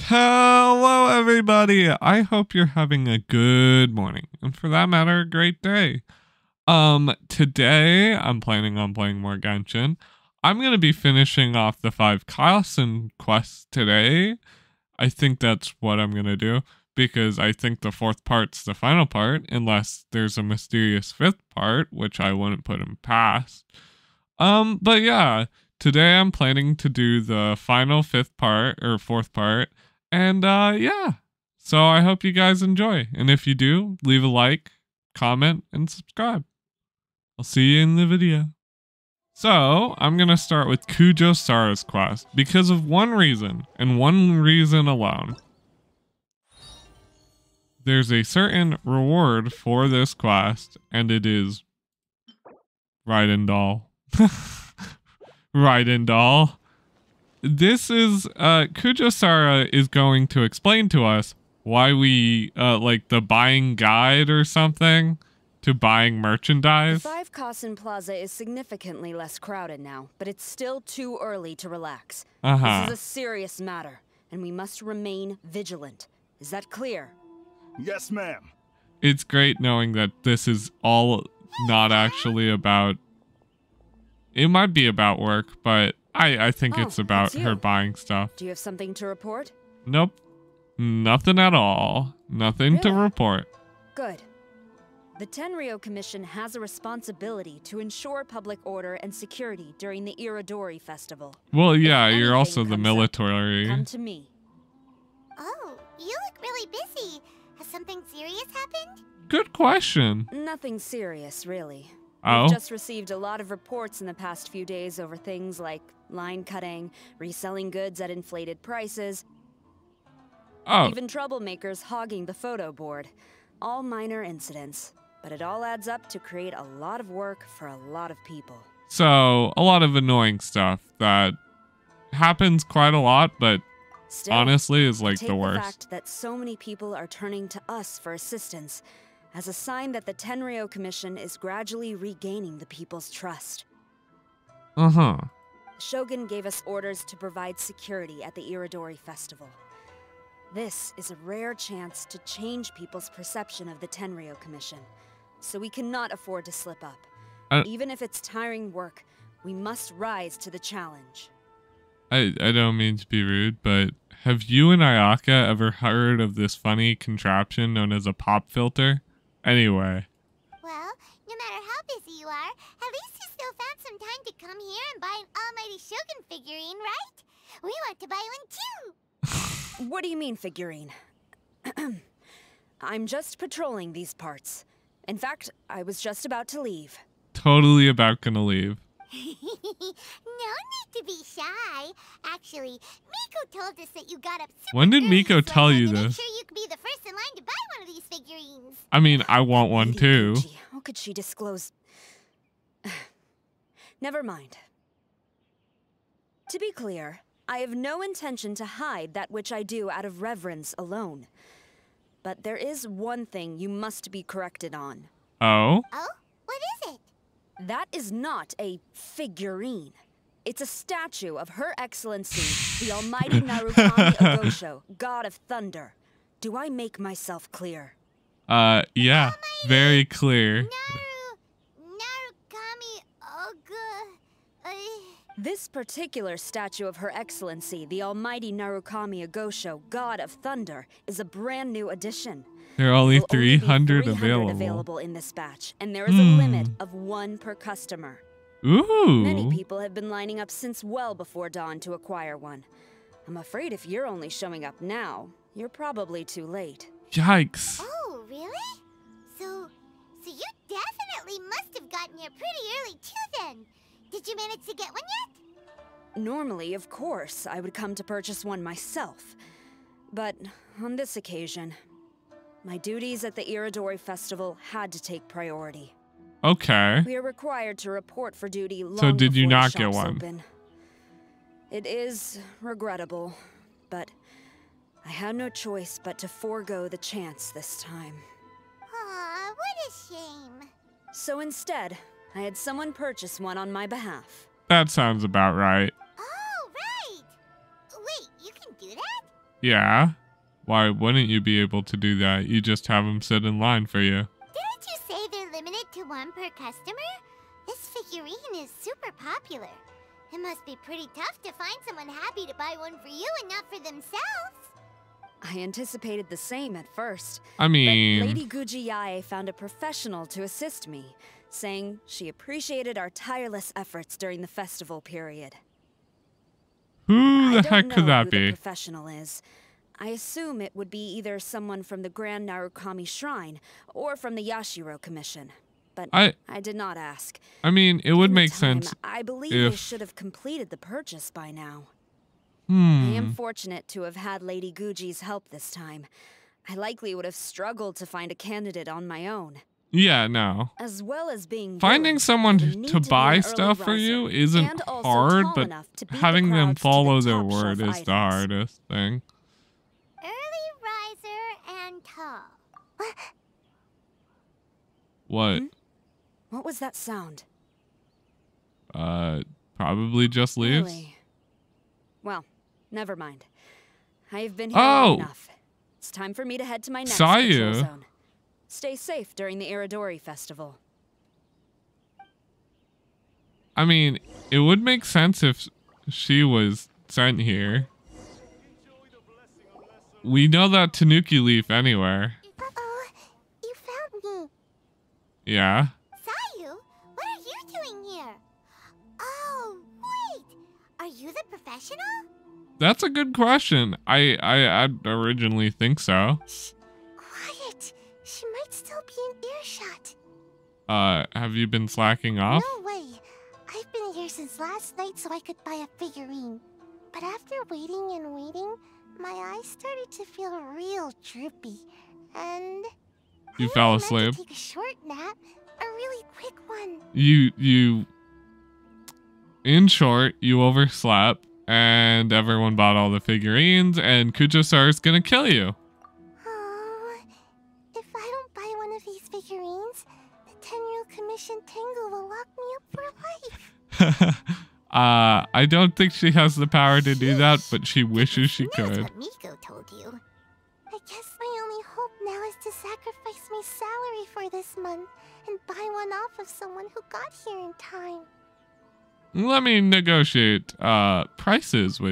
Hello, everybody. I hope you're having a good morning, and for that matter, a great day. Today I'm planning on playing more Genshin. I'm gonna be finishing off the 5 Kazuha quests today. I think that's what I'm gonna do because I think the 4th part's the final part, unless there's a mysterious 5th part, which I wouldn't put him past. But yeah, today I'm planning to do the final 5th part or 4th part, and yeah. So I hope you guys enjoy, and if you do, leave a like, comment, and subscribe. I'll see you in the video. So, I'm going to start with Kazuha's quest because of one reason, and one reason alone. There's a certain reward for this quest, and it is Raiden. Raiden. This is, Kazuha is going to explain to us why we, like the buying guide or something to buying merchandise. The 5 Kazuha Plaza is significantly less crowded now, but it's still too early to relax. This is a serious matter, and we must remain vigilant. Is that clear? Yes, ma'am. It's great knowing that this is all not actually about... It might be about work, but I think it's about her buying stuff. Do you have something to report? Nope. Nothing at all. Nothing to report. Good. The Tenryou Commission has a responsibility to ensure public order and security during the Irodori Festival. Well, yeah, you're also the military. Come to me. Oh, you look really busy. Has something serious happened? Good question. Nothing serious, really. Oh? We've just received a lot of reports in the past few days over things like line cutting, reselling goods at inflated prices, even troublemakers hogging the photo board. All minor incidents. But it all adds up to create a lot of work for a lot of people. So, a lot of annoying stuff that happens quite a lot, but still, honestly is like the worst. The fact that so many people are turning to us for assistance as a sign that the Tenryou Commission is gradually regaining the people's trust. Shogun gave us orders to provide security at the Irodori Festival. This is a rare chance to change people's perception of the Tenryou Commission. So we cannot afford to slip up. Even if it's tiring work, we must rise to the challenge. I don't mean to be rude, but have you and Ayaka ever heard of this funny contraption known as a pop filter? Anyway. Well, no matter how busy you are, at least you still found some time to come here and buy an almighty Shogun figurine, right? We want to buy one too. What do you mean, figurine? I'm just patrolling these parts. In fact, I was just about to leave. Totally about gonna leave. No need to be shy. Actually, Miko told us that you got up super When did Miko tell you this? Make sure you could be the first in line to buy one of these figurines. I mean, I want one too. How could she disclose? Never mind. To be clear, I have no intention to hide that which I do out of reverence alone. But there is one thing you must be corrected on. Oh? What is it? That is not a figurine. It's a statue of Her Excellency, the Almighty Narukami Ogosho, God of Thunder. Do I make myself clear? Yeah, very clear. Narukami Ogo... This particular statue of Her Excellency, the Almighty Narukami Ogosho, God of Thunder, is a brand new addition. There are only 300 available in this batch, and there is a limit of 1 per customer. Ooh. Many people have been lining up since well before dawn to acquire one. I'm afraid if you're only showing up now, you're probably too late. Yikes. Oh, really? So you definitely must have gotten here pretty early too then. Did you manage to get one yet? Normally, of course, I would come to purchase one myself. But on this occasion, my duties at the Irodori Festival had to take priority. Okay. We are required to report for duty long So did you before not the get shops one? Open. It is regrettable, but I had no choice but to forego the chance this time. Aw, what a shame. So instead, I had someone purchase one on my behalf. That sounds about right. Oh, right! Wait, you can do that? Yeah. Why wouldn't you be able to do that? You just have them sit in line for you. Didn't you say they're limited to one per customer? This figurine is super popular. It must be pretty tough to find someone happy to buy one for you and not for themselves. I anticipated the same at first. I mean... But Lady Gujiyae found a professional to assist me, saying she appreciated our tireless efforts during the festival period. Who the heck could that be? The professional is. I assume it would be either someone from the Grand Narukami Shrine or from the Yashiro Commission. But I did not ask. I mean, it would make sense. I believe they should have completed the purchase by now. I am fortunate to have had Lady Guji's help this time. I likely would have struggled to find a candidate on my own. Yeah, no. As well as being finding someone to buy stuff for you isn't hard, but having them follow their word is the hardest thing. Early riser and tall. What? What was that sound? Probably just leaves. Really? Well, never mind. I've been here long enough. It's time for me to head to my next control zone. Stay safe during the Iridori Festival. I mean, it would make sense if she was sent here. We know that Tanuki leaf anywhere. Uh-oh, you found me. Yeah? Sayu, what are you doing here? Oh, wait. Are you the professional? That's a good question. I'd originally think so. Shh, quiet. She might still be in earshot. Have you been slacking off? No way. I've been here since last night so I could buy a figurine. But after waiting and waiting, my eyes started to feel real droopy. And... You fell asleep? I meant to take a short nap. A really quick one. You... In short, you overslept, and everyone bought all the figurines, and Kujo-Sar's gonna kill you. Oh, if I don't buy one of these figurines, the 10-year-old commission Tengu will lock me up for life. I don't think she has the power to do that, but she wishes she could. That's what Miko told you. I guess my only hope now is to sacrifice my salary for this month and buy one off of someone who got here in time. Let me negotiate prices for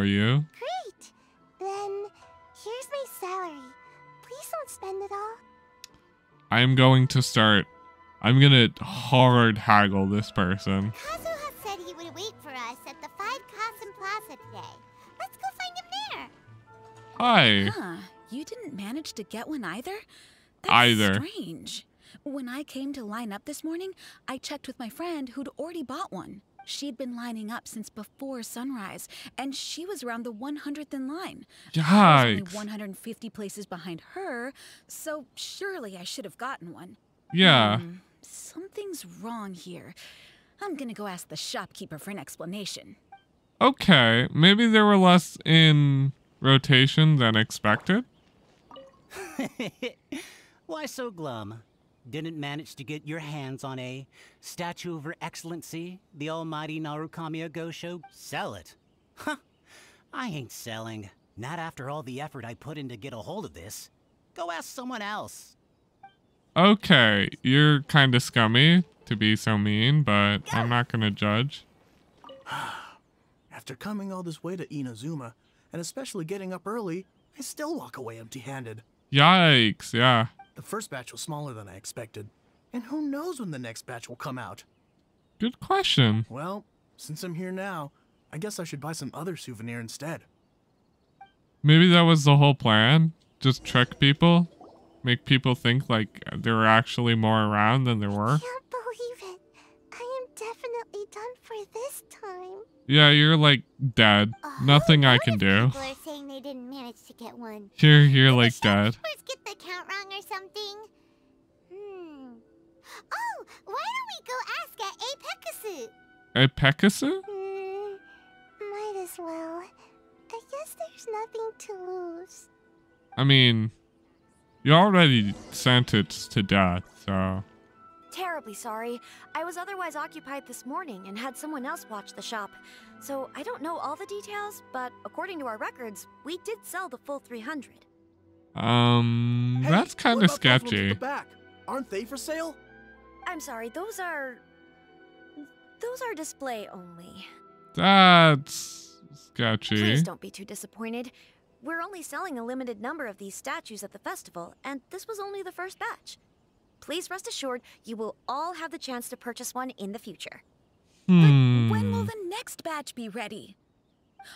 you. Great! Then, here's my salary. Please don't spend it all. I'm going to hard haggle this person. Kazuha said he would wait for us at the 5 Kasen Plaza today. Let's go find him there. Hi. Huh, you didn't manage to get one either? That's strange. When I came to line up this morning, I checked with my friend who'd already bought one. She'd been lining up since before sunrise, and she was around the 100th in line. Yikes. I was only 150 places behind her, so surely I should have gotten one. Yeah. Something's wrong here. I'm gonna go ask the shopkeeper for an explanation. Okay, maybe there were less in rotation than expected. Why so glum? Didn't manage to get your hands on a statue of Her Excellency, the almighty Narukami Gosho? Sell it? Huh. I ain't selling. Not after all the effort I put in to get a hold of this. Go ask someone else. Okay, you're kind of scummy to be so mean, but I'm not gonna judge. After coming all this way to Inazuma, and especially getting up early, I still walk away empty-handed. Yikes, yeah. The first batch was smaller than I expected, and who knows when the next batch will come out. Good question. Well, since I'm here now, I guess I should buy some other souvenir instead. Maybe that was the whole plan? Just trick people? Make people think like there were actually more around than there were? I can't believe it. I am definitely done for this time. Yeah, you're like dead. Nothing I can do. People are saying they didn't manage to get one. You're like dead. Let's get the count wrong or something. Oh, why don't we go ask at Pekasu? Might as well. I guess there's nothing to lose. I mean, you already sentenced to death, so... terribly sorry. I was otherwise occupied this morning and had someone else watch the shop. So I don't know all the details, but according to our records, we did sell the full 300. That's kind of sketchy. The back? Aren't they for sale? I'm sorry, those are display only. That's sketchy. Please don't be too disappointed. We're only selling a limited number of these statues at the festival, and this was only the first batch. Please rest assured, you will all have the chance to purchase one in the future. But when will the next batch be ready?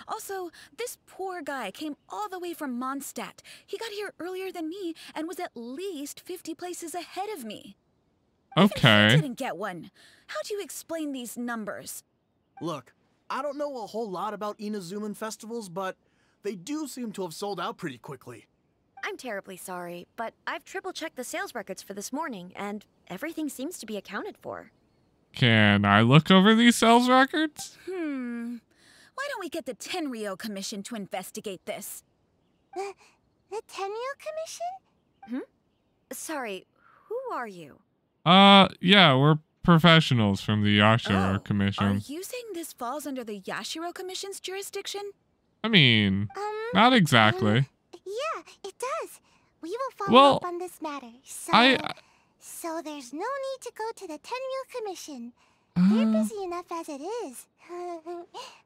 Also, this poor guy came all the way from Mondstadt. He got here earlier than me and was at least 50 places ahead of me. Okay. Even he didn't get one. How do you explain these numbers? Look, I don't know a whole lot about Inazuman festivals, but they do seem to have sold out pretty quickly. I'm terribly sorry, but I've triple-checked the sales records for this morning, and everything seems to be accounted for. Can I look over these sales records? Why don't we get the Tenryou Commission to investigate this? The Tenryou Commission? Sorry, who are you? Yeah, we're professionals from the Yashiro Commission. Are you saying this falls under the Yashiro Commission's jurisdiction? I mean, not exactly. Yeah, it does. We will follow up on this matter. So there's no need to go to the Tenryou Commission. They're busy enough as it is.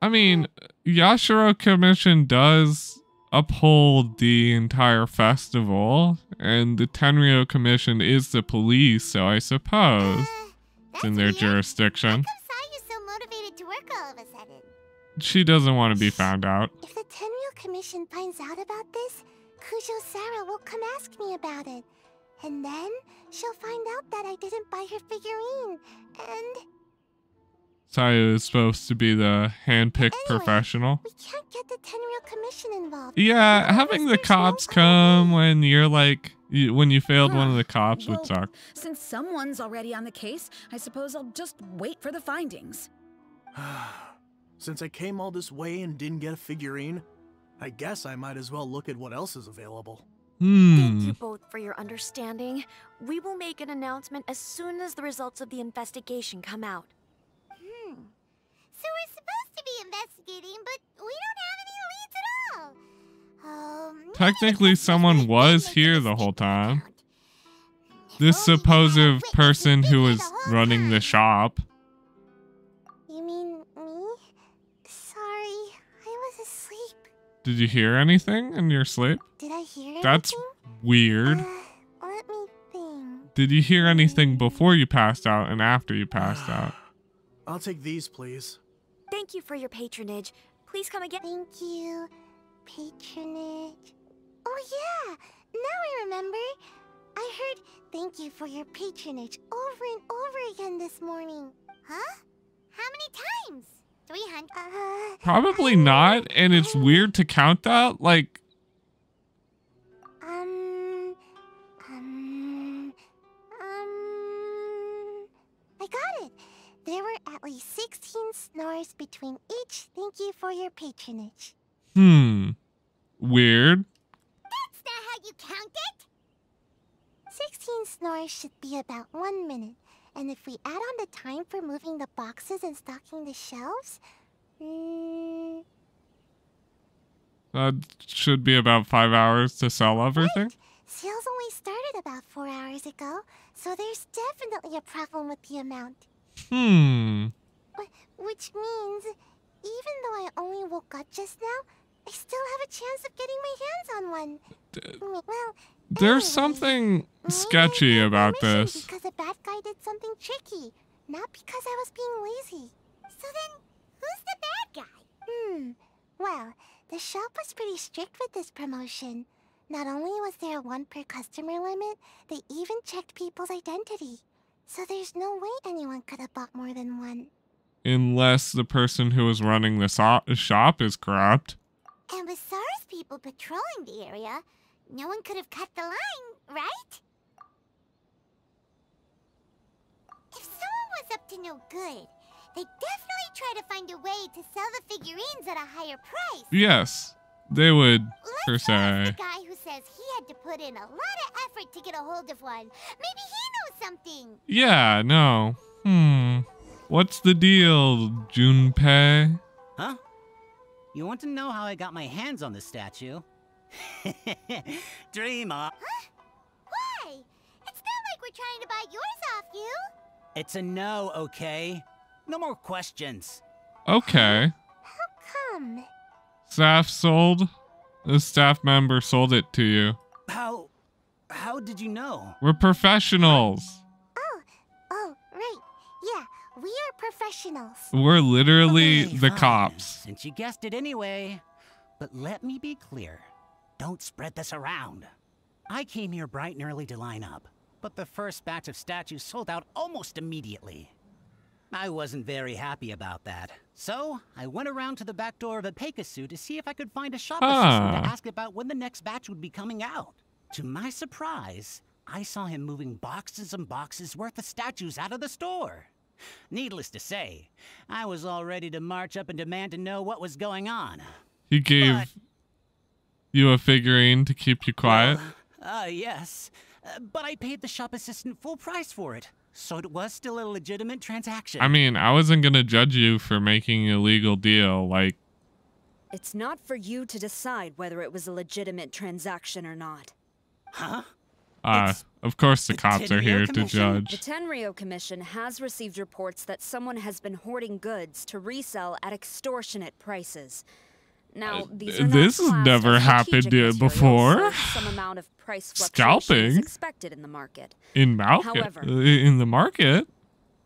I mean, Yashiro Commission does uphold the entire festival, and the Tenryou Commission is the police, so I suppose it's in their jurisdiction. How come Sayu's so motivated to work all of a sudden? She doesn't want to be found out. If the Tenryou Commission finds out about this, Kujo Sarah will come ask me about it. And then she'll find out that I didn't buy her figurine. And Sayu is supposed to be the hand-picked professional. We can't get the Tenryou Commission involved. Yeah, having the cops come when you're like, when you failed one of the cops would suck. Since someone's already on the case, I suppose I'll just wait for the findings. Since I came all this way and didn't get a figurine, I guess I might as well look at what else is available. Thank you both for your understanding. We will make an announcement as soon as the results of the investigation come out. So we're supposed to be investigating, but we don't have any leads at all. Technically, someone was here the whole time. This supposed person who was running the shop. You mean me? Sorry, I was asleep. Did you hear anything in your sleep? Did I hear anything? That's weird. Let me think. Did you hear anything before you passed out and after you passed out? I'll take these, please. Thank you for your patronage. Please come again. Thank you. Patronage. Oh yeah, now I remember. I heard thank you for your patronage over and over again this morning. Huh? How many times? 300? Probably not, and it's weird to count that. Like, I got it. There were at least 16 snores between each thank you for your patronage. Weird. That's not how you count it! 16 snores should be about 1 minute. And if we add on the time for moving the boxes and stocking the shelves, That should be about 5 hours to sell everything. Right. Sales only started about 4 hours ago, so there's definitely a problem with the amount. Which means, even though I only woke up just now, I still have a chance of getting my hands on one. Well, there's something sketchy about this. Because a bad guy did something tricky, not because I was being lazy. So then, who's the bad guy? Well, the shop was pretty strict with this promotion. Not only was there a 1 per customer limit, they even checked people's identity. So there's no way anyone could have bought more than one. Unless the person who was running the shop is corrupt. And with SARS people patrolling the area, no one could have cut the line, right? If someone was up to no good, they'd definitely try to find a way to sell the figurines at a higher price. Yes, they would, per Let's se. ask the guy who says he had to put in a lot of effort to get a hold of one. Maybe he knows something. Yeah, no. What's the deal, Junpei? Huh? You want to know how I got my hands on the statue? Dream on. Huh? Why? It's not like we're trying to buy yours off you. It's a no, okay? No more questions. Okay. How come? Staff sold? A staff member sold it to you. How did you know? We're professionals. Oh, right. Yeah, we are professionals. We're literally Okay, the fine, cops. Since you guessed it anyway. But let me be clear. Don't spread this around. I came here bright and early to line up, but the first batch of statues sold out almost immediately. I wasn't very happy about that. So, I went around to the back door of a Pegasus to see if I could find a shop assistant to ask about when the next batch would be coming out. To my surprise, I saw him moving boxes and boxes worth of statues out of the store. Needless to say, I was all ready to march up and demand to know what was going on. He gave you a figurine to keep you quiet? Yes. But I paid the shop assistant full price for it, so it was still a legitimate transaction. I mean, I wasn't gonna judge you for making an illegal deal, like... It's not for you to decide whether it was a legitimate transaction or not. Huh? Of course the cops are here to The judge. Tenryo Commission has received reports that someone has been hoarding goods to resell at extortionate prices. Now, these are this not has never happened before. Some amount of price Scalping fluctuation is expected in the market. However, in the market?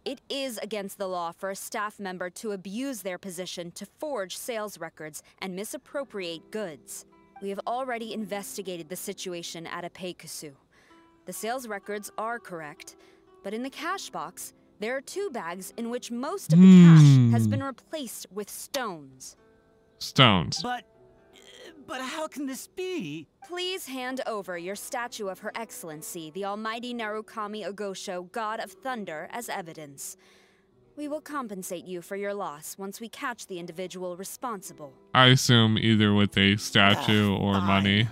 It is against the law for a staff member to abuse their position to forge sales records and misappropriate goods. We have already investigated the situation at a Pegasus. The sales records are correct, but in the cash box, there are 2 bags in which most of the cash has been replaced with stones. Stones. But how can this be? Please hand over your statue of Her Excellency, the Almighty Narukami Ogosho, God of Thunder, as evidence. We will compensate you for your loss once we catch the individual responsible. I assume either with a statue or fine. money.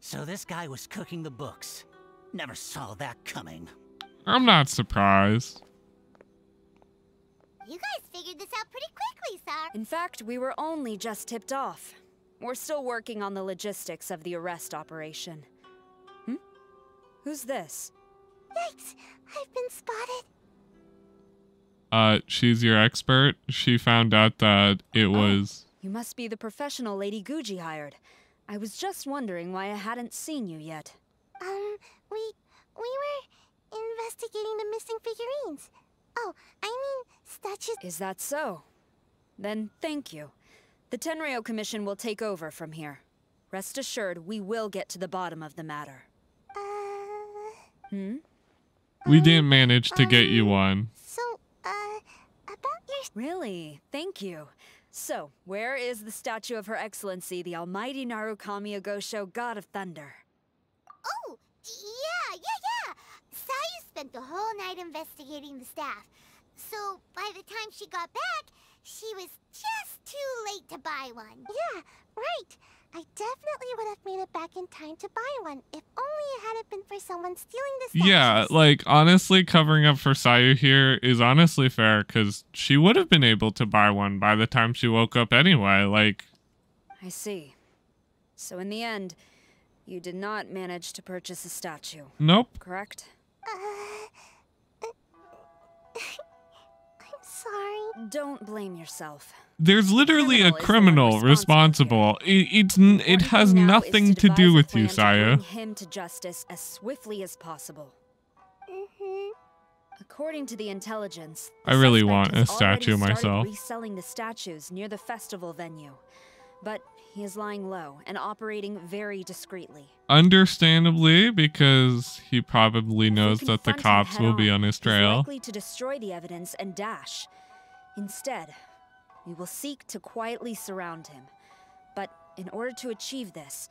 So this guy was cooking the books. Never saw that coming. I'm not surprised. You guys figured this out pretty quickly, sir. In fact, we were only just tipped off. We're still working on the logistics of the arrest operation. Who's this? Yikes, I've been spotted. She's your expert. She found out that it was... You must be the professional Lady Guji hired. I was just wondering why I hadn't seen you yet. We were investigating the missing figurines. Oh, I mean, statues. Is that so? Then thank you. The Tenryo Commission will take over from here. Rest assured, we will get to the bottom of the matter. We didn't manage to get you one. So, about your... Really? Thank you. So, where is the statue of Her Excellency, the Almighty Narukami Ogosho, God of Thunder? Oh, yeah. Sayu spent the whole night investigating the staff. So, by the time she got back, she was just too late to buy one. Yeah, right. I definitely would have made it back in time to buy one, if only it hadn't been for someone stealing the statues. Yeah, like, honestly, covering up for Sayu here is honestly fair, because she would have been able to buy one by the time she woke up anyway, like... I see. So in the end, you did not manage to purchase a statue. Nope. Correct? I'm sorry. Don't blame yourself. There's literally a criminal responsible. It has nothing to do with you, Sayu. Bring him to justice as swiftly as possible. According to the intelligence, I really want a statue myself. Reselling the statues near the festival venue, but he is lying low and operating very discreetly. Understandably, because he probably knows that the cops will be on his trail. He's likely to destroy the evidence and dash. Instead, we will seek to quietly surround him. But in order to achieve this,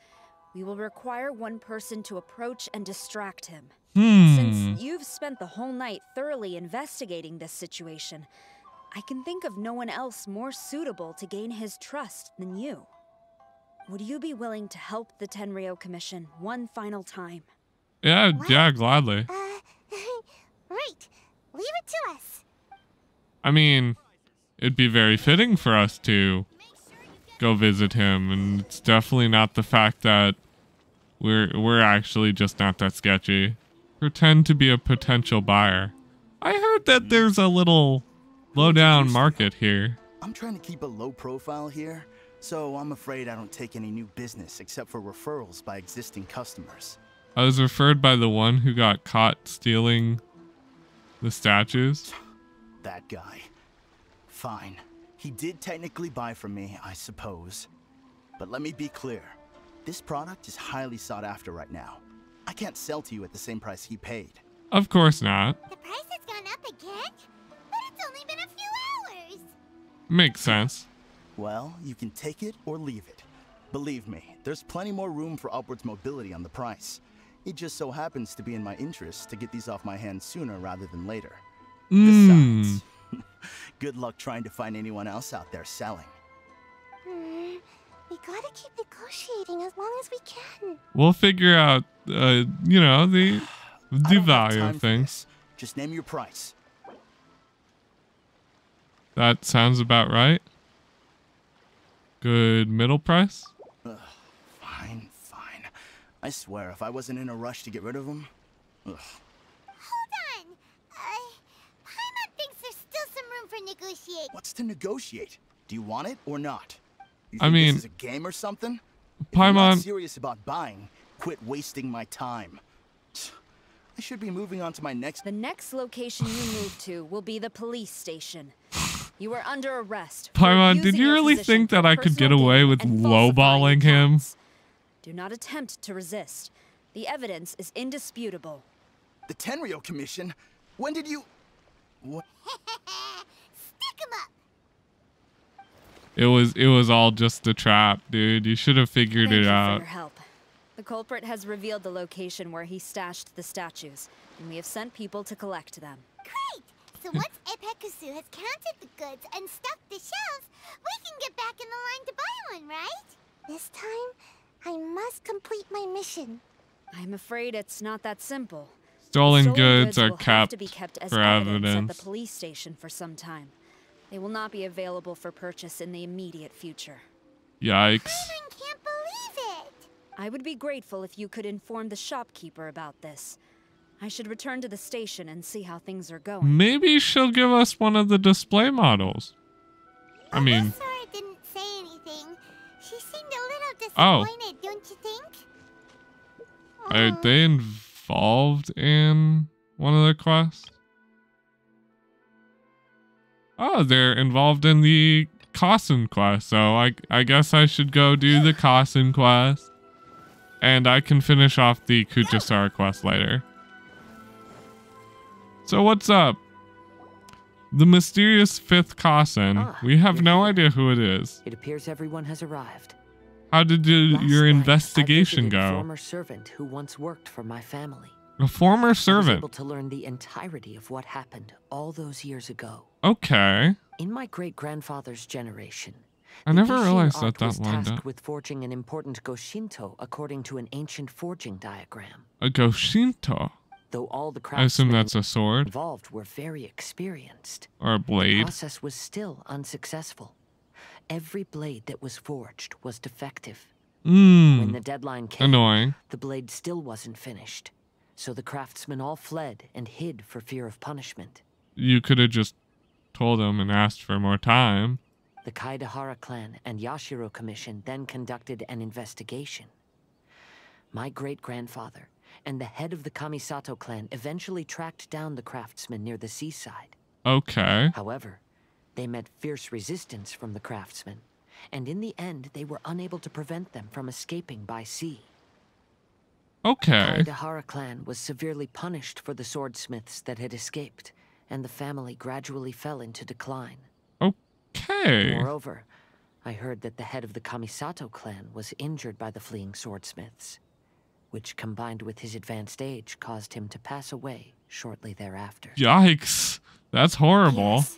we will require one person to approach and distract him. Since you've spent the whole night thoroughly investigating this situation, I can think of no one else more suitable to gain his trust than you. Would you be willing to help the Tenryo Commission one final time? Yeah, gladly. Leave it to us. I mean, it'd be very fitting for us to go visit him, and it's definitely not the fact that we're actually just not that sketchy. Pretend to be a potential buyer. I heard that there's a little low-down market here. I'm trying to keep a low profile here, so I'm afraid I don't take any new business except for referrals by existing customers. I was referred by the one who got caught stealing the statues. That guy. Fine. He did technically buy from me, I suppose. But let me be clear. This product is highly sought after right now. I can't sell to you at the same price he paid. Of course not. The price has gone up again? But it's only been a few hours. Makes sense. Well, you can take it or leave it. Believe me, there's plenty more room for upwards mobility on the price. It just so happens to be in my interest to get these off my hands sooner rather than later. Besides, good luck trying to find anyone else out there selling. We gotta keep negotiating as long as we can. We'll figure out, you know, the value of things. Just name your price. That sounds about right. Good middle price? Fine. I swear, if I wasn't in a rush to get rid of them... Hold on! Paimon thinks there's still some room for negotiating. What's to negotiate? Do you want it or not? You think I mean... this is a game or something? If Paimon... you're not serious about buying, quit wasting my time. I should be moving on to my next... The next location you move to will be the police station. You are under arrest. Paimon, did you really think that I could get away with lowballing him? Do not attempt to resist. The evidence is indisputable. The Tenryo Commission? When did you... What? Stick 'em up! It was all just a trap, dude. You should have figured it out. Thank you for your help. The culprit has revealed the location where he stashed the statues, and we have sent people to collect them. Great! So once Epekusu has counted the goods and stuffed the shelves, we can get back in the line to buy one, right? This time, I must complete my mission. I'm afraid it's not that simple. Stolen goods are will have to be kept as for evidence at evidence. the police station for some time. They will not be available for purchase in the immediate future. Yikes. I can't believe it! I would be grateful if you could inform the shopkeeper about this. I should return to the station and see how things are going. Maybe she'll give us one of the display models. I mean... Sora didn't say anything. She seemed a little disappointed, don't you think? Are they involved in one of the quests? Oh, they're involved in the Kasen quest. So I guess I should go do the Kasen quest. And I can finish off the Kuchisara quest later. So what's up? The mysterious fifth Kasen. We have no idea who it is. It appears everyone has arrived. How did your investigation I visited go? A former servant who once worked for my family. A former I was servant? able to learn the entirety of what happened all those years ago. Okay. In my great-grandfather's generation, I never realized DeviantArt that was lined tasked up. with forging an important Goshinto according to an ancient forging diagram. A Goshinto? Though all the I assume craftsmen that's a sword? involved were very experienced. Or a The blade? process was still unsuccessful. Every blade that was forged was defective. When the deadline came, Annoying. the blade still wasn't finished. So the craftsmen all fled and hid for fear of punishment. You could have just told them and asked for more time. The Kaidahara clan and Yashiro Commission then conducted an investigation. My great-grandfather and the head of the Kamisato clan eventually tracked down the craftsmen near the seaside. Okay. However, they met fierce resistance from the craftsmen, and in the end they were unable to prevent them from escaping by sea. Okay. The Kaidahara clan was severely punished for the swordsmiths that had escaped, and the family gradually fell into decline. Okay. Moreover, I heard that the head of the Kamisato clan was injured by the fleeing swordsmiths, which combined with his advanced age caused him to pass away shortly thereafter. Yikes. That's horrible. Yes.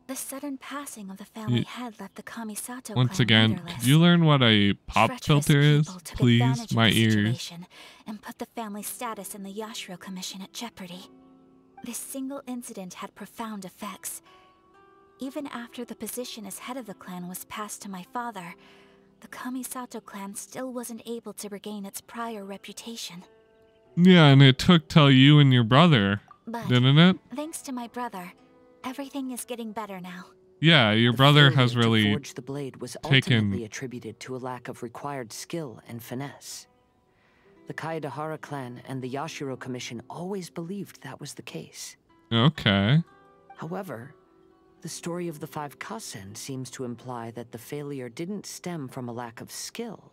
The sudden passing of the family head left the Kamisato Once clan again, leaderless. could you learn what a pop Treacherous filter is? people took Please, advantage of my the ears. situation and put the family's status in the Yashiro Commission at jeopardy. This single incident had profound effects. Even after the position as head of the clan was passed to my father, the Kamisato clan still wasn't able to regain its prior reputation. Yeah, and it took till you and your brother, didn't it? Thanks to my brother, everything is getting better now. Yeah, your brother has really to forge the blade was ultimately attributed to a lack of required skill and finesse. The Kaedahara clan and the Yashiro Commission always believed that was the case. Okay. However, the story of the 5 Kasen seems to imply that the failure didn't stem from a lack of skill,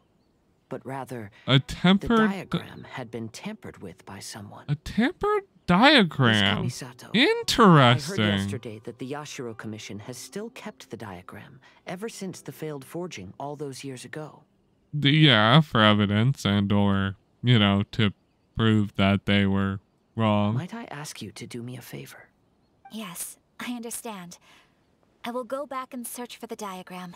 but rather the diagram had been tampered with by someone. A tampered diagram? Interesting. I heard yesterday that the Yashiro Commission has still kept the diagram ever since the failed forging all those years ago. Yeah, for evidence and or, you know, to prove that they were wrong. Might I ask you to do me a favor? Yes, I understand. I will go back and search for the diagram.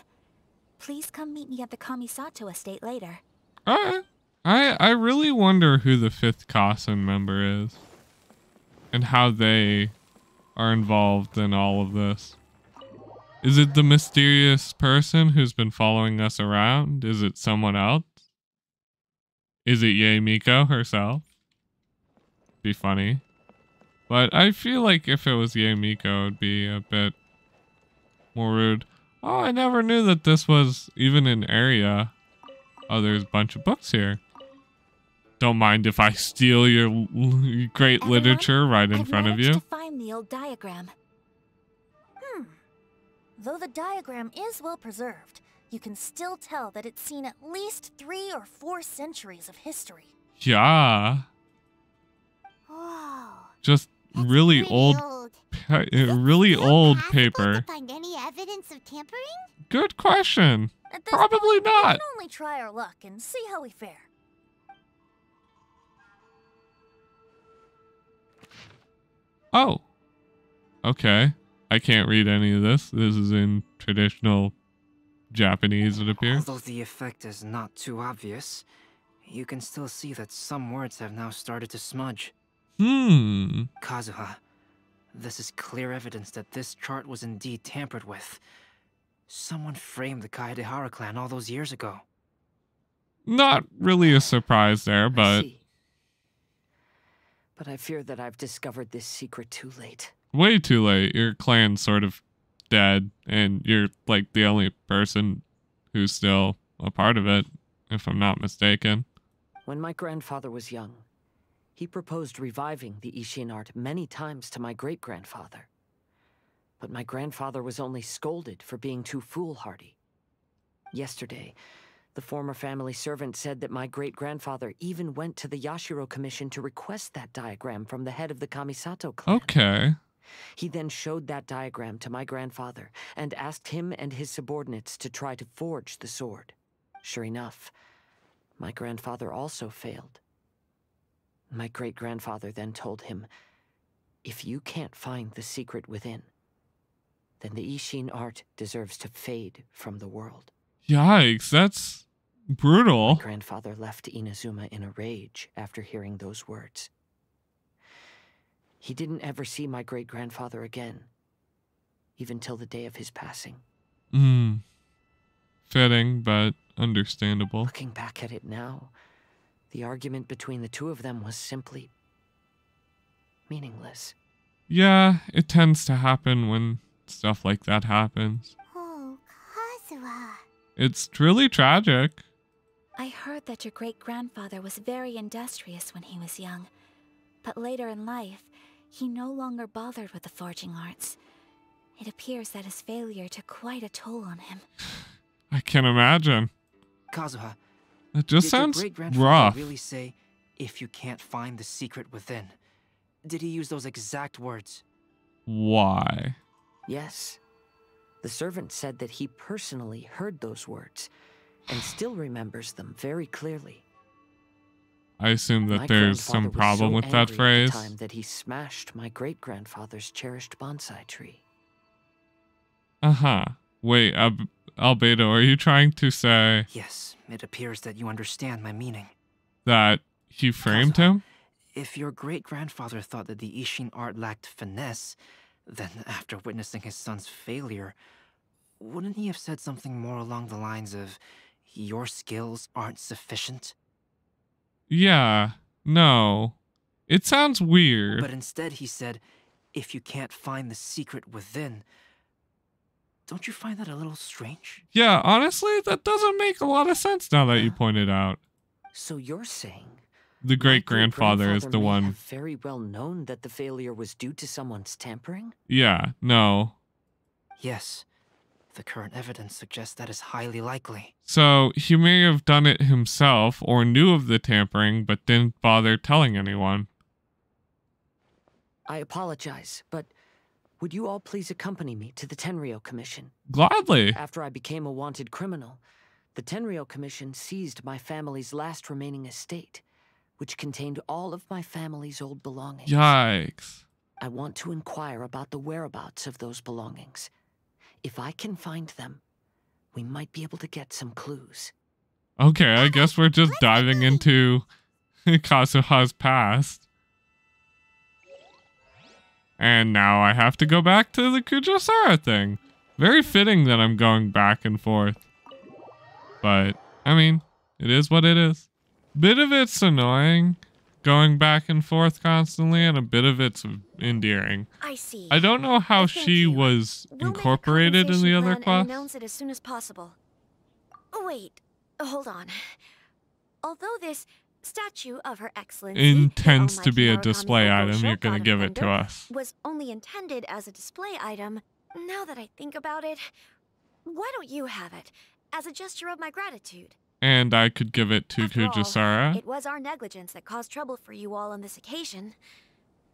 Please come meet me at the Kamisato estate later. I really wonder who the 5th Kasen member is. And how they are involved in all of this. Is it the mysterious person who's been following us around? Is it someone else? Is it Yae Miko herself? Be funny. But I feel like if it was Yae Miko, it would be a bit more rude. Oh, I never knew that this was even an area. Oh, there's a bunch of books here. Don't mind if I steal your great literature right in front of you. I've managed to find the old diagram. Though the diagram is well preserved, you can still tell that it's seen at least 3 or 4 centuries of history. Yeah. Whoa. Just really old really old paper. To find any evidence of tampering? Good question. Probably not. We can only try our luck and see how we fare. Oh. Okay. I can't read any of this. This is in traditional Japanese, it appears. Although the effect is not too obvious, you can still see that some words have now started to smudge. Kazuha, this is clear evidence that this chart was indeed tampered with. Someone framed the Kaedahara clan all those years ago. Not really a surprise there, but... But I fear that I've discovered this secret too late. Way too late. Your clan's sort of dead, and you're like the only person who's still a part of it, if I'm not mistaken. When my grandfather was young, he proposed reviving the Ishin art many times to my great-grandfather. But my grandfather was only scolded for being too foolhardy. Yesterday, the former family servant said that my great-grandfather even went to the Yashiro Commission to request that diagram from the head of the Kamisato clan. Okay. He then showed that diagram to my grandfather and asked him and his subordinates to try to forge the sword. Sure enough, my grandfather also failed. My great-grandfather then told him, if you can't find the secret within, then the Ishin art deserves to fade from the world. Yikes, that's brutal. My grandfather left Inazuma in a rage after hearing those words. He didn't ever see my great-grandfather again, even till the day of his passing. Fitting, but understandable. Looking back at it now, the argument between the two of them was simply meaningless. Yeah, it tends to happen when stuff like that happens. Oh, Kazuha. It's really tragic. I heard that your great-grandfather was very industrious when he was young, but later in life, he no longer bothered with the forging arts. It appears that his failure took quite a toll on him. I can imagine. Kazuha, it just sounds rough. Really say, if you can't find the secret within? Did he use those exact words? Why? Yes. The servant said that he personally heard those words and still remembers them very clearly. I assume that there's some problem with that phrase. At the time that he smashed my great-grandfather's cherished bonsai tree. Wait, Albedo, are you trying to say... Yes, it appears that you understand my meaning. That he framed him? If your great-grandfather thought that the Ishin art lacked finesse, then after witnessing his son's failure, wouldn't he have said something more along the lines of, your skills aren't sufficient? Yeah, no. It sounds weird. But instead he said, if you can't find the secret within. Don't you find that a little strange? Yeah, honestly, that doesn't make a lot of sense now that you pointed out. So you're saying the great-grandfather is the one. Have very well known that the failure was due to someone's tampering? Yeah, no. Yes. The current evidence suggests that is highly likely. So he may have done it himself or knew of the tampering but didn't bother telling anyone. I apologize, but would you all please accompany me to the Tenryou Commission? Gladly. After I became a wanted criminal, the Tenryou Commission seized my family's last remaining estate, which contained all of my family's old belongings. Yikes. I want to inquire about the whereabouts of those belongings. If I can find them, we might be able to get some clues. Okay, I guess we're just diving into Kazuha's past. And now I have to go back to the Kujosara thing. Very fitting that I'm going back and forth. But, I mean, it is what it is. Bit of it's annoying, going back and forth constantly, and a bit of it's endearing. I see. I don't know how she was incorporated in the other class. Announce it as soon as possible. Wait, hold on. Although this statue of Her Excellency intends to be a display item, you're gonna give it to us. Was only intended as a display item. Now that I think about it, why don't you have it as a gesture of my gratitude? And I could give it to Kujosara. It was our negligence that caused trouble for you all on this occasion.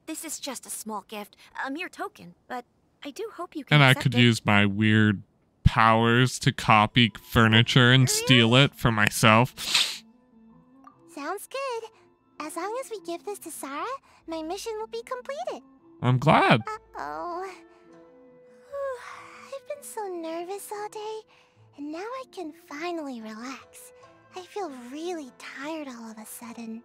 This is just a small gift, a mere token, but I do hope you can And I accept could it. use my weird powers to copy furniture and steal it for myself. Sounds good. As long as we give this to Sarah, my mission will be completed. I'm glad. Uh-oh. I've been so nervous all day, and now I can finally relax. I feel really tired all of a sudden.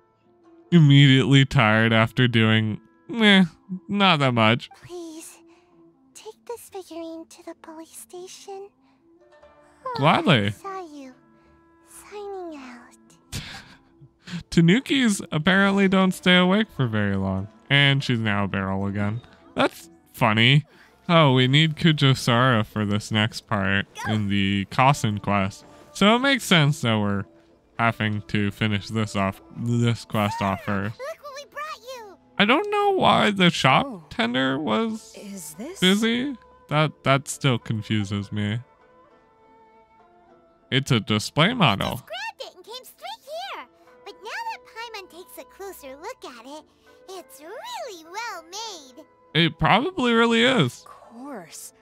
Immediately tired after doing, not that much. Please, take this figurine to the police station. Gladly. I saw you signing out. Tanukis apparently don't stay awake for very long. And she's now a barrel again. That's funny. Oh, we need Kujosara for this next part in the Kasen quest. So it makes sense that we're having to finish this quest off first. Look what we brought you. I don't know why the shop tender was busy. That still confuses me. It's a display model. Just grabbed it and came straight here. But now that Paimon takes a closer look at it, it's really well made. It probably really is. Of course.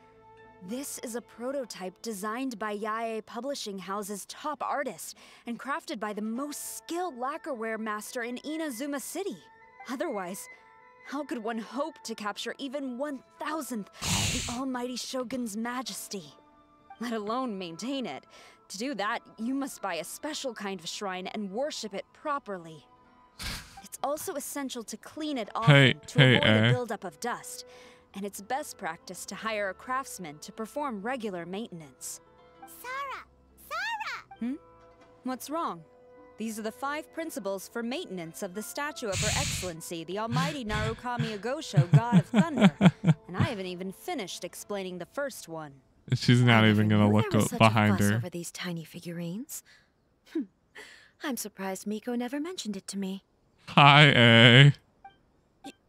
This is a prototype designed by Yae Publishing House's top artist and crafted by the most skilled lacquerware master in Inazuma City. Otherwise, how could one hope to capture even 1,000th of the almighty Shogun's majesty? Let alone maintain it. To do that, you must buy a special kind of shrine and worship it properly. It's also essential to clean it often to avoid the buildup of dust. And it's best practice to hire a craftsman to perform regular maintenance. Sarah! What's wrong? These are the 5 principles for maintenance of the statue of Her Excellency, the almighty Narukami Agosho, God of Thunder. And I haven't even finished explaining the first one. She's not even gonna look behind her. Over these tiny figurines. I'm surprised Miko never mentioned it to me. Hi, A.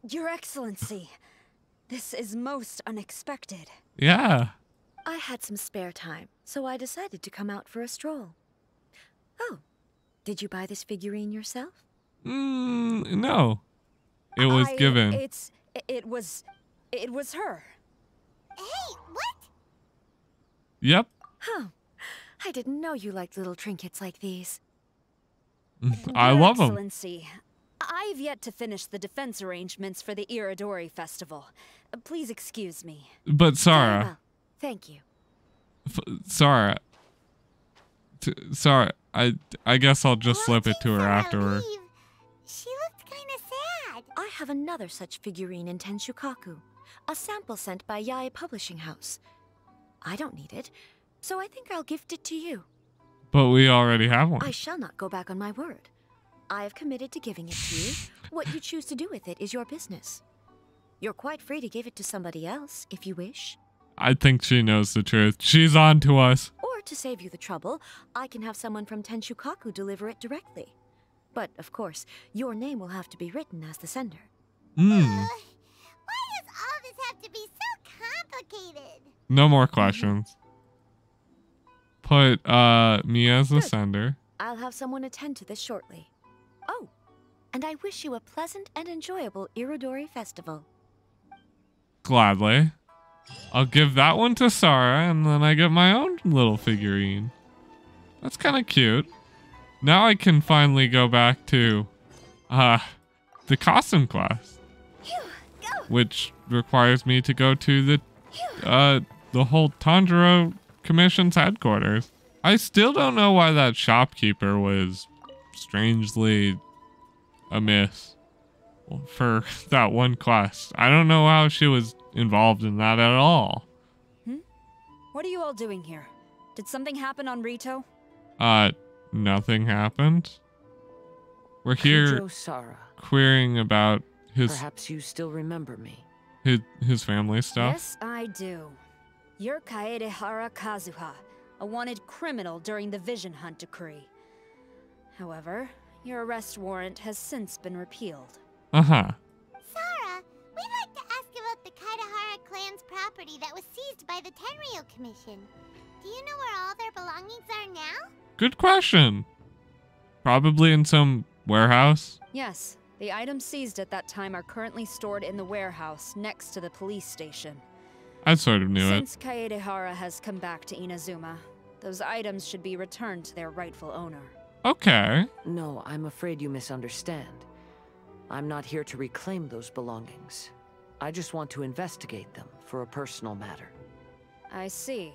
Your Excellency. This is most unexpected. Yeah. I had some spare time, so I decided to come out for a stroll. Oh, did you buy this figurine yourself? No. It was given. It was her. Hey, what? Yep. Huh. I didn't know you liked little trinkets like these. I love them. Excellency, I've yet to finish the defense arrangements for the Iridori Festival. Please excuse me. But Sarah. Well, thank you. Sarah. Sorry, I guess I'll just slip it to her afterward. She looked kind of sad. have another such figurine in Tenshukaku, a sample sent by Yae Publishing House. I don't need it, so I think I'll gift it to you. But we already have one. I shall not go back on my word. I have committed to giving it to you. What you choose to do with it is your business. You're quite free to give it to somebody else, if you wish. I think she knows the truth. She's on to us. Or to save you the trouble, I can have someone from Tenshukaku deliver it directly. But, of course, your name will have to be written as the sender. Why does all this have to be so complicated? No more questions. Put me as the sender. I'll have someone attend to this shortly. Oh, and I wish you a pleasant and enjoyable Irodori festival. Gladly. I'll give that one to Sarah, and then I get my own little figurine. That's kind of cute. Now I can finally go back to the costume quest, which requires me to go to the whole Tanjiro Commission's headquarters. I still don't know why that shopkeeper was strangely amiss for that one quest. I don't know how she was involved in that at all. What are you all doing here? Did something happen on Rito? Nothing happened. We're here querying about his... Perhaps you still remember me. His family stuff? Yes, I do. You're Kaedehara Kazuha, a wanted criminal during the Vision Hunt decree. However, your arrest warrant has since been repealed. Uh-huh. Sarah, we'd like to ask about the Kaedehara clan's property that was seized by the Tenryou Commission. Do you know where all their belongings are now? Good question. Probably in some warehouse? Yes. The items seized at that time are currently stored in the warehouse next to the police station. I sort of knew Since Kaedehara has come back to Inazuma, those items should be returned to their rightful owner. Okay. No, I'm afraid you misunderstand. I'm not here to reclaim those belongings. I just want to investigate them for a personal matter. I see.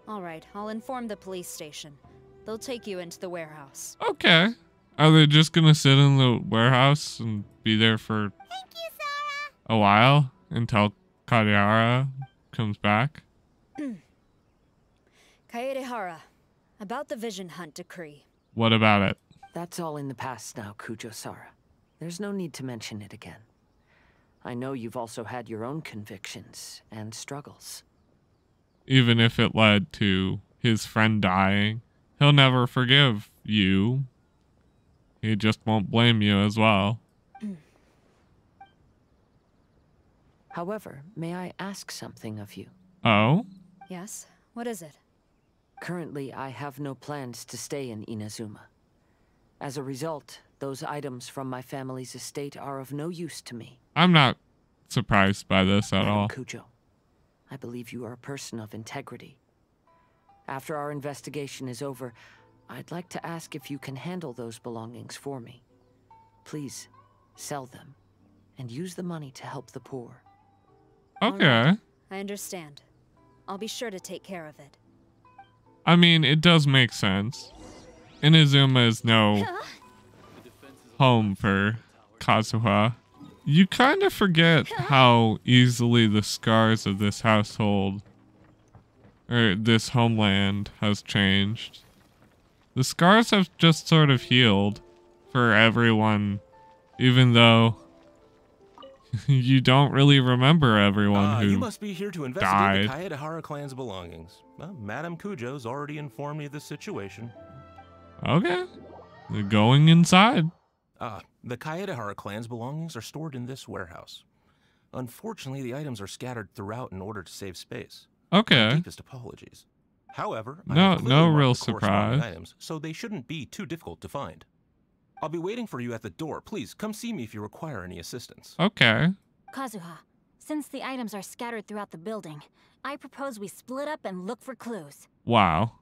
All right, I'll inform the police station. They'll take you into the warehouse. Okay. Are they just gonna sit in the warehouse and be there for a while until Kaedehara comes back? Kaedehara, about the Vision Hunt decree. What about it? That's all in the past now, Kujo-Sara. There's no need to mention it again. I know you've also had your own convictions and struggles. Even if it led to his friend dying, he'll never forgive you. He just won't blame you as well. However, may I ask something of you? Oh? Yes? What is it? Currently, I have no plans to stay in Inazuma. As a result, those items from my family's estate are of no use to me. I'm not surprised by this at all. Kujo, I believe you are a person of integrity. After our investigation is over, I'd like to ask if you can handle those belongings for me. Please, sell them, and use the money to help the poor. Okay. I understand. I'll be sure to take care of it. I mean, it does make sense. Inazuma is no home for Kazuha. You kind of forget how easily the scars of this household, or this homeland, has changed. The scars have just sort of healed for everyone, even though you don't really remember everyone who You must be here to investigate died. the Kaedehara clan's belongings. Well, Madame Kujo's already informed me of the situation. Okay. They're going inside. The Kaedehara clan's belongings are stored in this warehouse. Unfortunately, the items are scattered throughout in order to save space. Okay. My deepest apologies. However, I No have clearly marked real the corresponding surprise. items, so they shouldn't be too difficult to find. I'll be waiting for you at the door. Please, come see me if you require any assistance. Okay. Kazuha, since the items are scattered throughout the building, I propose we split up and look for clues. Wow.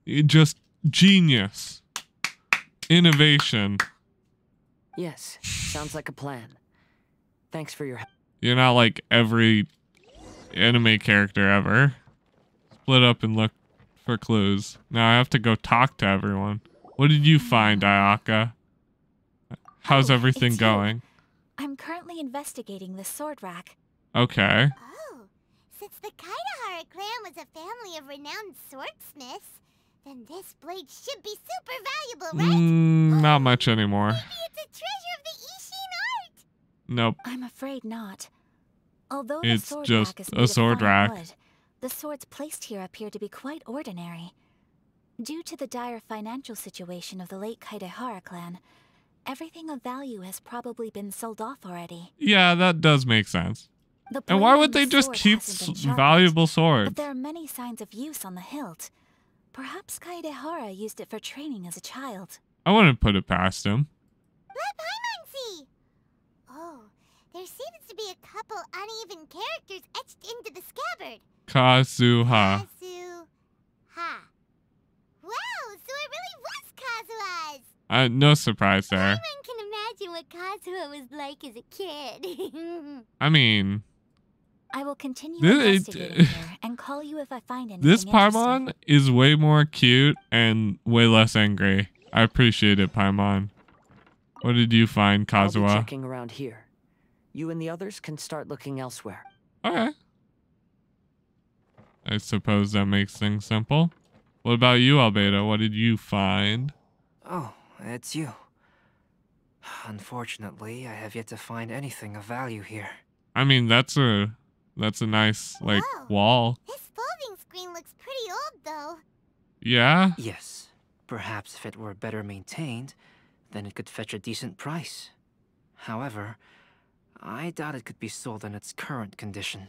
Just genius. Innovation. Yes, sounds like a plan. Thanks for your help. You're not like every anime character ever. Split up and look for clues. Now I have to go talk to everyone. What did you find, Ayaka? How's everything going? I'm currently investigating the sword rack. Okay. Oh, since the Kaidahara clan was a family of renowned swordsmiths, then this blade should be super valuable, right? Not much anymore. Maybe it's a treasure of the Ishin art. Nope. I'm afraid not. Although It's the sword just rack is a made of sword fine rack. wood, the swords placed here appear to be quite ordinary. Due to the dire financial situation of the late Kaidahara clan, everything of value has probably been sold off already. Yeah, that does make sense. The And why blade would on the they just sword keep hasn't been sharpened, valuable swords? But there are many signs of use on the hilt. Perhaps Kaidahara used it for training as a child. I wouldn't put it past him. Let Paimon see. Oh, there seems to be a couple uneven characters etched into the scabbard. Kazuha. Kazuha. Wow, so it really was Kazuha's. No surprise there. Paimon can imagine what Kazuha was like as a kid. I mean, I will continue investigating here and call you if I find anything this interesting. Paimon is way more cute and way less angry. I appreciate it, Paimon. What did you find, I'll be Kazuha? checking around here. You and the others can start looking elsewhere. Okay. I suppose that makes things simple. What about you, Albedo? What did you find? Oh, it's you. Unfortunately, I have yet to find anything of value here. I mean, that's a nice, like, Whoa. wall. This folding screen looks pretty old, though. Yeah? Yes. Perhaps if it were better maintained, then it could fetch a decent price. However, I doubt it could be sold in its current condition.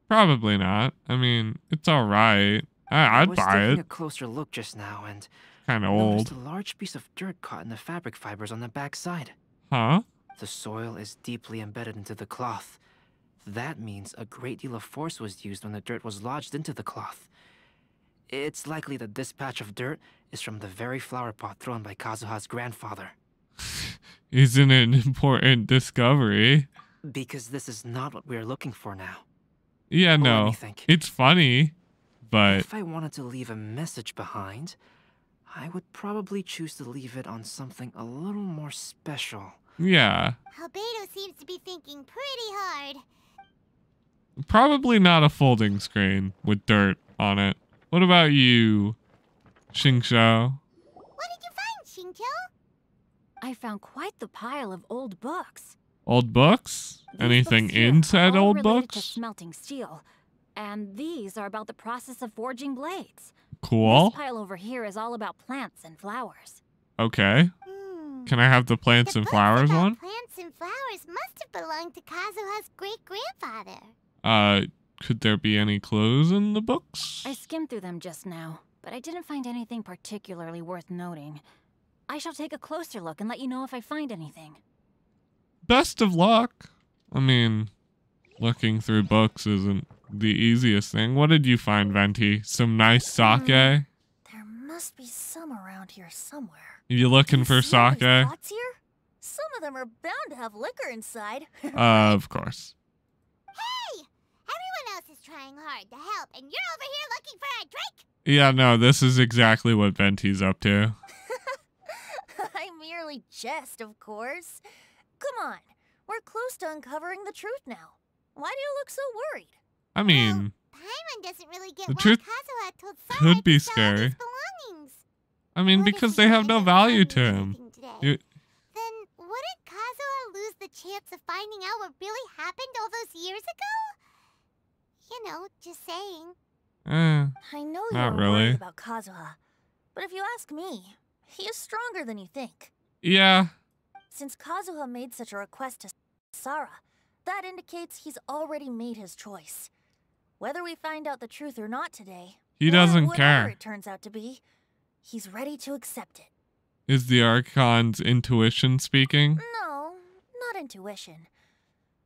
Probably not. I mean, it's alright. I'd buy I was taking it. a closer look just now and Kinda noticed old. a large piece of dirt caught in the fabric fibers on the back side. Huh? The soil is deeply embedded into the cloth. That means a great deal of force was used when the dirt was lodged into the cloth. It's likely that this patch of dirt is from the very flower pot thrown by Kazuha's grandfather. Isn't it an important discovery? Because this is not what we are looking for now. Yeah, Let no. me think. It's funny, but If I wanted to leave a message behind, I would probably choose to leave it on something a little more special. yeah. Albedo seems to be thinking pretty hard. Probably not a folding screen with dirt on it. What about you, Xingqiu? What did you find, Xingqiu? I found quite the pile of old books. Old books? These Anything books here inside are all old related to books? smelting steel, and these are about the process of forging blades. Cool. This pile over here is all about plants and flowers. Okay. Can I have the plants The and books flowers about one? plants and flowers must have belonged to Kazuha's great-grandfather. Could there be any clues in the books? I skimmed through them just now, but I didn't find anything particularly worth noting. I shall take a closer look and let you know if I find anything. Best of luck. I mean, looking through books isn't the easiest thing. What did you find, Venti? Some nice sake? There must be some around here somewhere. You looking for See all sake? these pots here? Some of them are bound to have liquor inside. Of course. Hey! Everyone else is trying hard to help, and you're over here looking for a drink? Yeah, no, this is exactly what Venti's up to. I merely jest, of course. Come on, we're close to uncovering the truth now. Why do you look so worried? I mean, Paimon doesn't really get the why truth Kazuha told Sarah could be to sell all his scary. belongings. I mean, What if because he they have didn't no end up value finding to him. anything today? You, Then wouldn't Kazuha lose the chance of finding out what really happened all those years ago? You know, just saying. I know you're not really. worried about Kazuha, but if you ask me, he is stronger than you think. Yeah, Since Kazuha made such a request to Sarah, that indicates he's already made his choice. Whether we find out the truth or not today, he or doesn't whatever care. it turns out to be, he's ready to accept it. Is the Archon's intuition speaking? No, not intuition.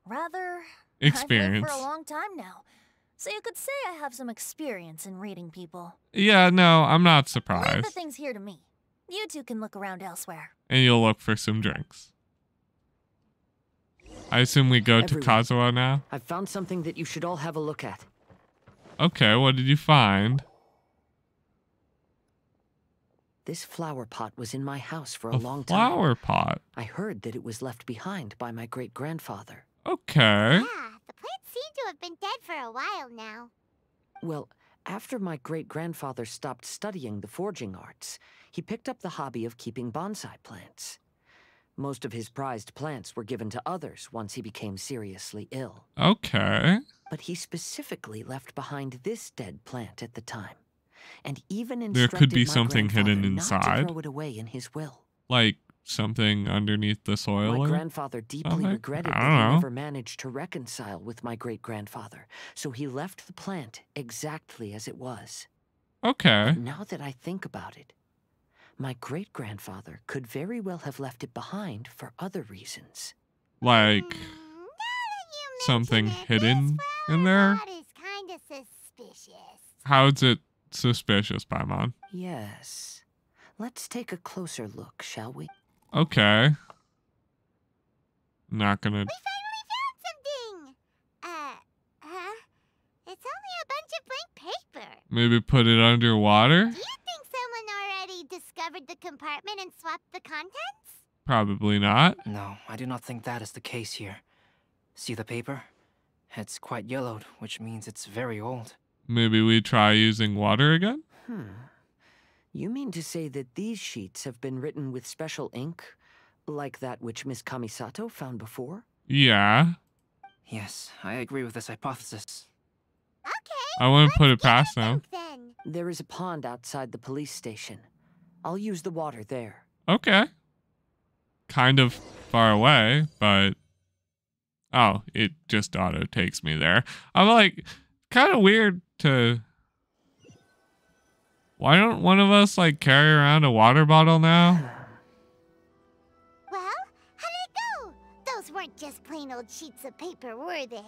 Rather, Experience. I've lived for a long time now, so you could say I have some experience in reading people. Yeah, no, I'm not Leave the surprised. things here to me. You two can look around elsewhere. And you'll look for some drinks. I assume we go to Everyone. Kazuha now? I've found something that you should all have a look at. Okay, what did you find? this flower pot was in my house for a long time. A flower pot? I heard that it was left behind by my great-grandfather. Okay. Yeah, the plants seem to have been dead for a while now. Well, after my great-grandfather stopped studying the forging arts, he picked up the hobby of keeping bonsai plants. Most of his prized plants were given to others once he became seriously ill. Okay. But he specifically left behind this dead plant at the time, and even there instructed could be my something hidden grandfather not to inside. throw it away in his will. Like something underneath the soil. My or grandfather deeply something? regretted I that don't he know. never managed to reconcile with my great-grandfather, so he left the plant exactly as it was. Okay. But now that I think about it, my great-grandfather could very well have left it behind for other reasons. Like something hidden in there? That is kind of suspicious. How is it suspicious, Paimon? Yes. Let's take a closer look, shall we? Okay. Not gonna... We finally found something! It's only a bunch of blank paper. Maybe put it underwater? Do you think someone already discovered the compartment and swapped the contents? Probably not. No, I do not think that is the case here. See the paper? It's quite yellowed, which means it's very old. Maybe we try using water again? You mean to say that these sheets have been written with special ink, like that which Miss Kamisato found before? Yeah. Yes, I agree with this hypothesis. Okay. I wouldn't put it past them. Then. There is a pond outside the police station. I'll use the water there. Okay. Kind of far away, but... Oh, it just auto takes me there. I'm like, kind of weird to... Why don't one of us, like, carry around a water bottle now? Well, how did it go? Those weren't just plain old sheets of paper, were they?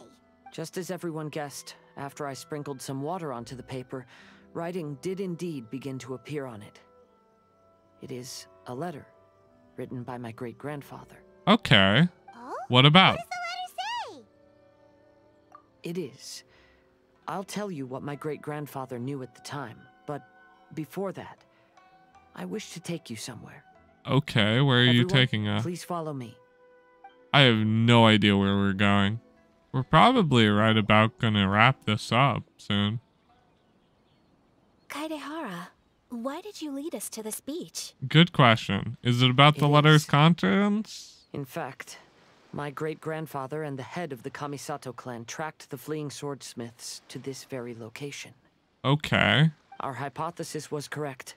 Just as everyone guessed, after I sprinkled some water onto the paper, writing did indeed begin to appear on it. It is a letter written by my great-grandfather. Okay. Oh? What about? What does the letter say? It is. I'll tell you what my great-grandfather knew at the time, but before that, I wish to take you somewhere. Okay, where are you Everyone, taking us? Please follow me. I have no idea where we're going. We're probably right about gonna wrap this up soon. Kaedehara, why did you lead us to this beach? Good question. Is it about the It letter's is. contents? In fact, my great-grandfather and the head of the Kamisato clan tracked the fleeing swordsmiths to this very location. Okay. Our hypothesis was correct.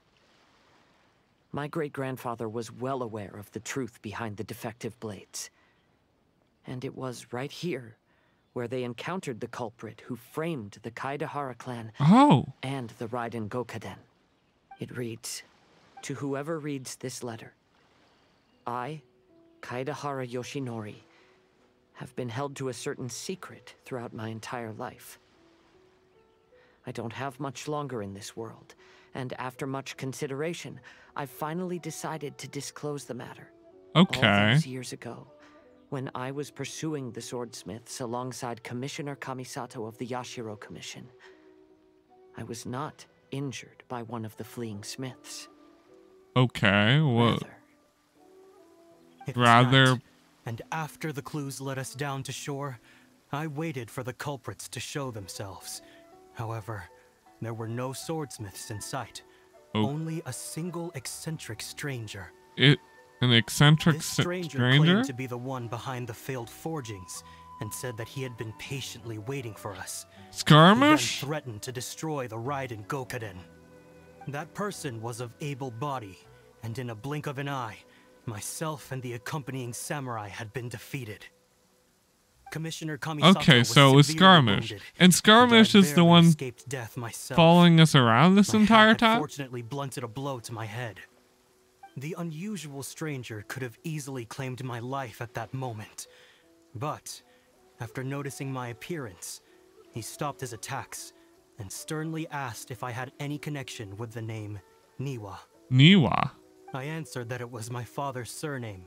My great-grandfather was well aware of the truth behind the defective blades. And it was right here where they encountered the culprit who framed the Kaedehara clan and the Raiden Gokaden. It reads, "To whoever reads this letter, I, Kaedehara Yoshinori, have been held to a certain secret throughout my entire life. I don't have much longer in this world, and after much consideration, I've finally decided to disclose the matter. Okay. All those years ago, when I was pursuing the swordsmiths alongside Commissioner Kamisato of the Yashiro Commission, I was not injured by one of the fleeing smiths. Okay, well... It was Rather... night, and after the clues led us down to shore, I waited for the culprits to show themselves. However, there were no swordsmiths in sight. Only a single eccentric stranger. An eccentric This stranger claimed to be the one behind the failed forgings, and said that he had been patiently waiting for us. Skirmish? He then threatened to destroy the Raiden Gokaden. That person was of able body, and in a blink of an eye, myself and the accompanying samurai had been defeated. Commissioner Kamisato Okay, so it was Skirmish. And Skirmish is the one following us around this entire time? Fortunately blunted a blow to my head. The unusual stranger could have easily claimed my life at that moment. But, after noticing my appearance, he stopped his attacks and sternly asked if I had any connection with the name Niwa. Niwa? I answered that it was my father's surname,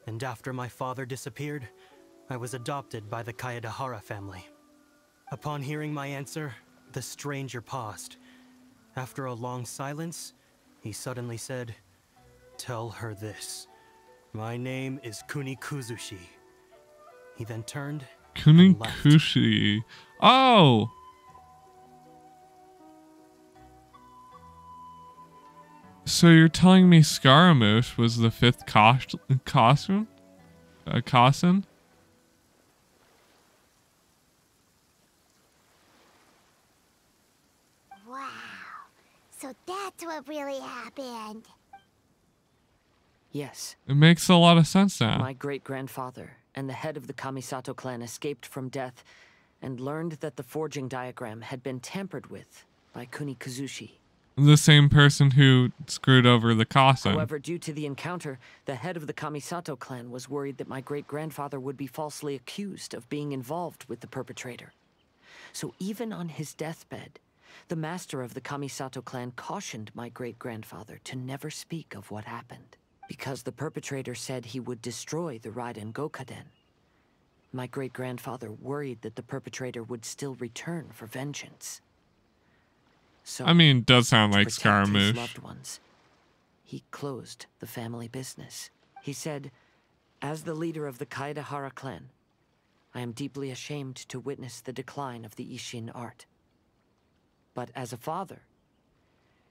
and after my father disappeared, I was adopted by the Kaedehara family. Upon hearing my answer, the stranger paused. After a long silence, he suddenly said, "Tell her this. My name is Kunikuzushi." He then turned and left. Kunikushi. Oh! So you're telling me Scaramouche was the 5th Kasen? Kasen? Wow. So that's what really happened. Yes. It makes a lot of sense now. My great-grandfather and the head of the Kamisato clan escaped from death and learned that the forging diagram had been tampered with by Kunikuzushi. The same person who screwed over the Kasen. However, due to the encounter, the head of the Kamisato clan was worried that my great-grandfather would be falsely accused of being involved with the perpetrator. So even on his deathbed, the master of the Kamisato clan cautioned my great-grandfather to never speak of what happened, because the perpetrator said he would destroy the Raiden Gokaden. My great-grandfather worried that the perpetrator would still return for vengeance. So, I mean, does sound like his Scaramouche. loved ones, he closed the family business. He said, "As the leader of the Kaedehara clan, I am deeply ashamed to witness the decline of the Ishin art. But as a father,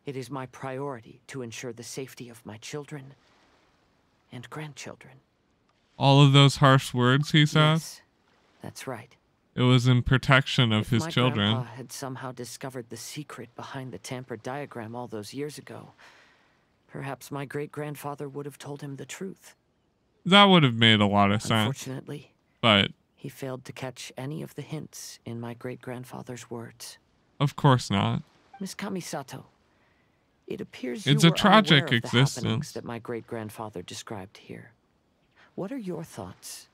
it is my priority to ensure the safety of my children and grandchildren." All of those harsh words he said? Yes, that's right. It was in protection of his children. If my grandpa had somehow discovered the secret behind the tampered diagram all those years ago, perhaps my great-grandfather would have told him the truth. That would have made a lot of sense. Unfortunately, but he failed to catch any of the hints in my great-grandfather's words. Of course not. Miss Kamisato, it appears it's you a were tragic unaware of the happenings existence that my great-grandfather described here. What are your thoughts?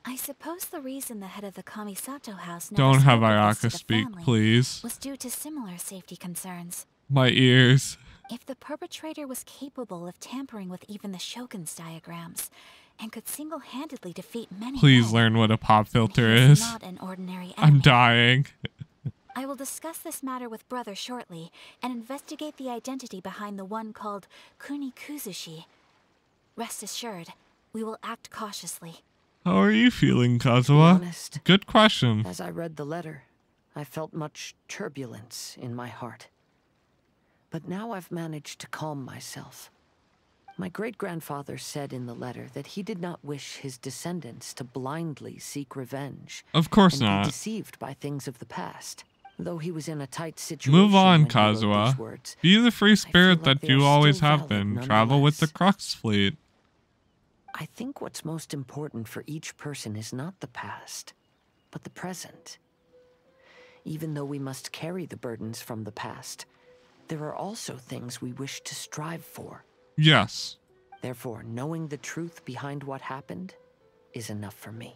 I suppose the reason the head of the Kamisato house Don't have Ayaka Ayaka speak, please. was due to similar safety concerns. My ears. If the perpetrator was capable of tampering with even the Shogun's diagrams and could single-handedly defeat many Please men, learn what a pop filter he is. not an ordinary enemy. I'm dying. I will discuss this matter with Brother shortly and investigate the identity behind the one called Kunikuzushi. Rest assured, we will act cautiously. How are you feeling, Kazuha? Good question. As I read the letter, I felt much turbulence in my heart. But now I've managed to calm myself. My great-grandfather said in the letter that he did not wish his descendants to blindly seek revenge. Of course and not. Be deceived by things of the past. Though he was in a tight situation. Move on, when he wrote these Kazuha. words, Be the free spirit like that they you are always still have valid been. Travel with the Crux fleet. I think what's most important for each person is not the past, but the present. Even though we must carry the burdens from the past, there are also things we wish to strive for. Yes. Therefore, knowing the truth behind what happened is enough for me.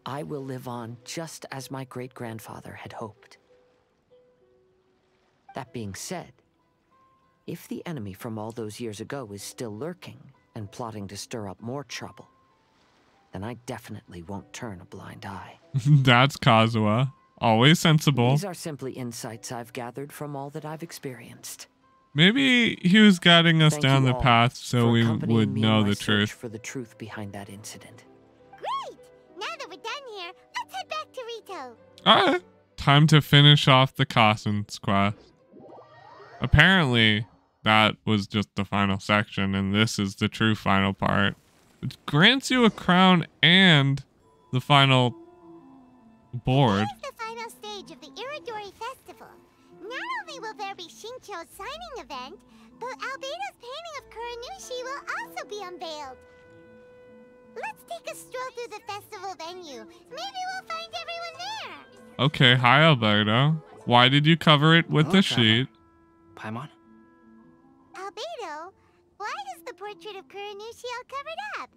I will live on just as my great-grandfather had hoped. That being said, if the enemy from all those years ago is still lurking and plotting to stir up more trouble, then I definitely won't turn a blind eye. That's Kazuha. Always sensible. These are simply insights I've gathered from all that I've experienced. Maybe he was guiding us Thank down you the all path so for we accompanying would me know in my the search truth. for the truth behind that incident. Great! Now that we're done here, let's head back to Rito. Alright. Time to finish off the Kasen's quest. Apparently, that was just the final section, and this is the true final part. It grants you a crown and the final board. Here's the final stage of the Iridori Festival. Not only will there be Shincho's signing event, but Albedo's painting of Kuranushi will also be unveiled. Let's take a stroll through the festival venue. Maybe we'll find everyone there. Okay, hi Alberto. Why did you cover it with the sheet? Paimon? Albedo, why is the portrait of Kuranushi all covered up?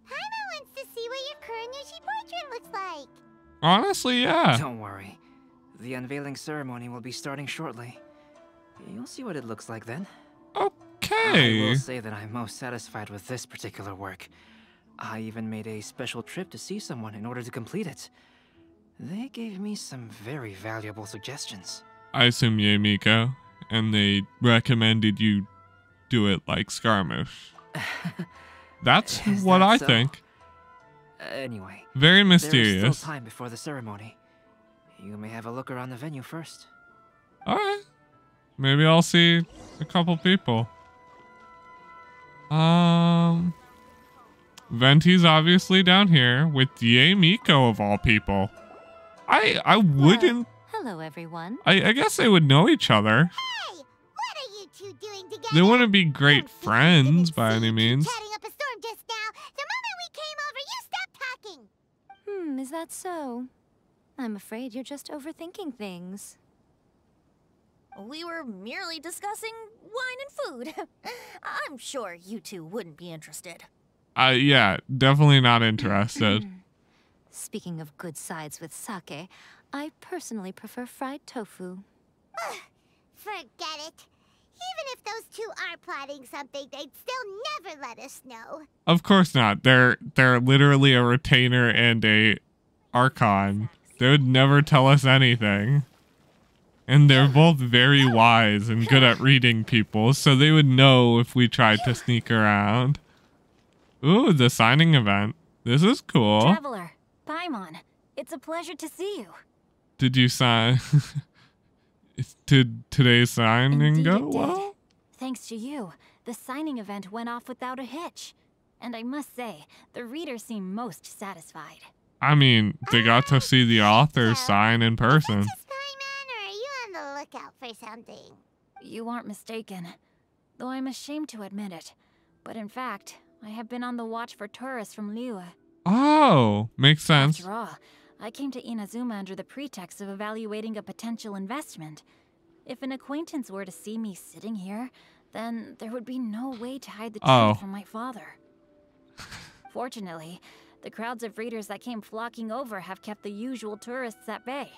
Paimon wants to see what your Kuranushi portrait looks like. Honestly, yeah. Don't worry. The unveiling ceremony will be starting shortly. You'll see what it looks like then. Okay. I will say that I'm most satisfied with this particular work. I even made a special trip to see someone in order to complete it. They gave me some very valuable suggestions. I assume Yamiko. and they recommended you do it like skirmish. That's what I think. Anyway, very mysterious. There is still time before the ceremony. You may have a look around the venue first. Alright. Maybe I'll see a couple people. Venti's obviously down here with Ye Miko of all people. I wouldn't. Hello, everyone. I guess they would know each other. Hey, what are you two doing together? They wouldn't be great friends by any means. Chatting up a storm just now. The moment we came over, you stopped talking. Is that so? I'm afraid you're just overthinking things. We were merely discussing wine and food. I'm sure you two wouldn't be interested. Yeah, definitely not interested. Speaking of good sides with sake, I personally prefer fried tofu. Forget it. Even if those two are plotting something, they'd still never let us know. Of course not. They're literally a retainer and a archon. They would never tell us anything. And they're both very wise and good at reading people, so they would know if we tried to sneak around. Ooh, the signing event. This is cool. Traveler, Paimon, it's a pleasure to see you. Did you sign? Did today's signing Indeed go it did. well? Thanks to you, the signing event went off without a hitch. And I must say, the readers seem most satisfied. I mean, they got to see the author sign in person. Paimon, or are you on the lookout for something? You aren't mistaken, though I'm ashamed to admit it. But in fact, I have been on the watch for tourists from Liyue. Oh, makes sense. After all, I came to Inazuma under the pretext of evaluating a potential investment. If an acquaintance were to see me sitting here, then there would be no way to hide the truth from my father. Fortunately, the crowds of readers that came flocking over have kept the usual tourists at bay.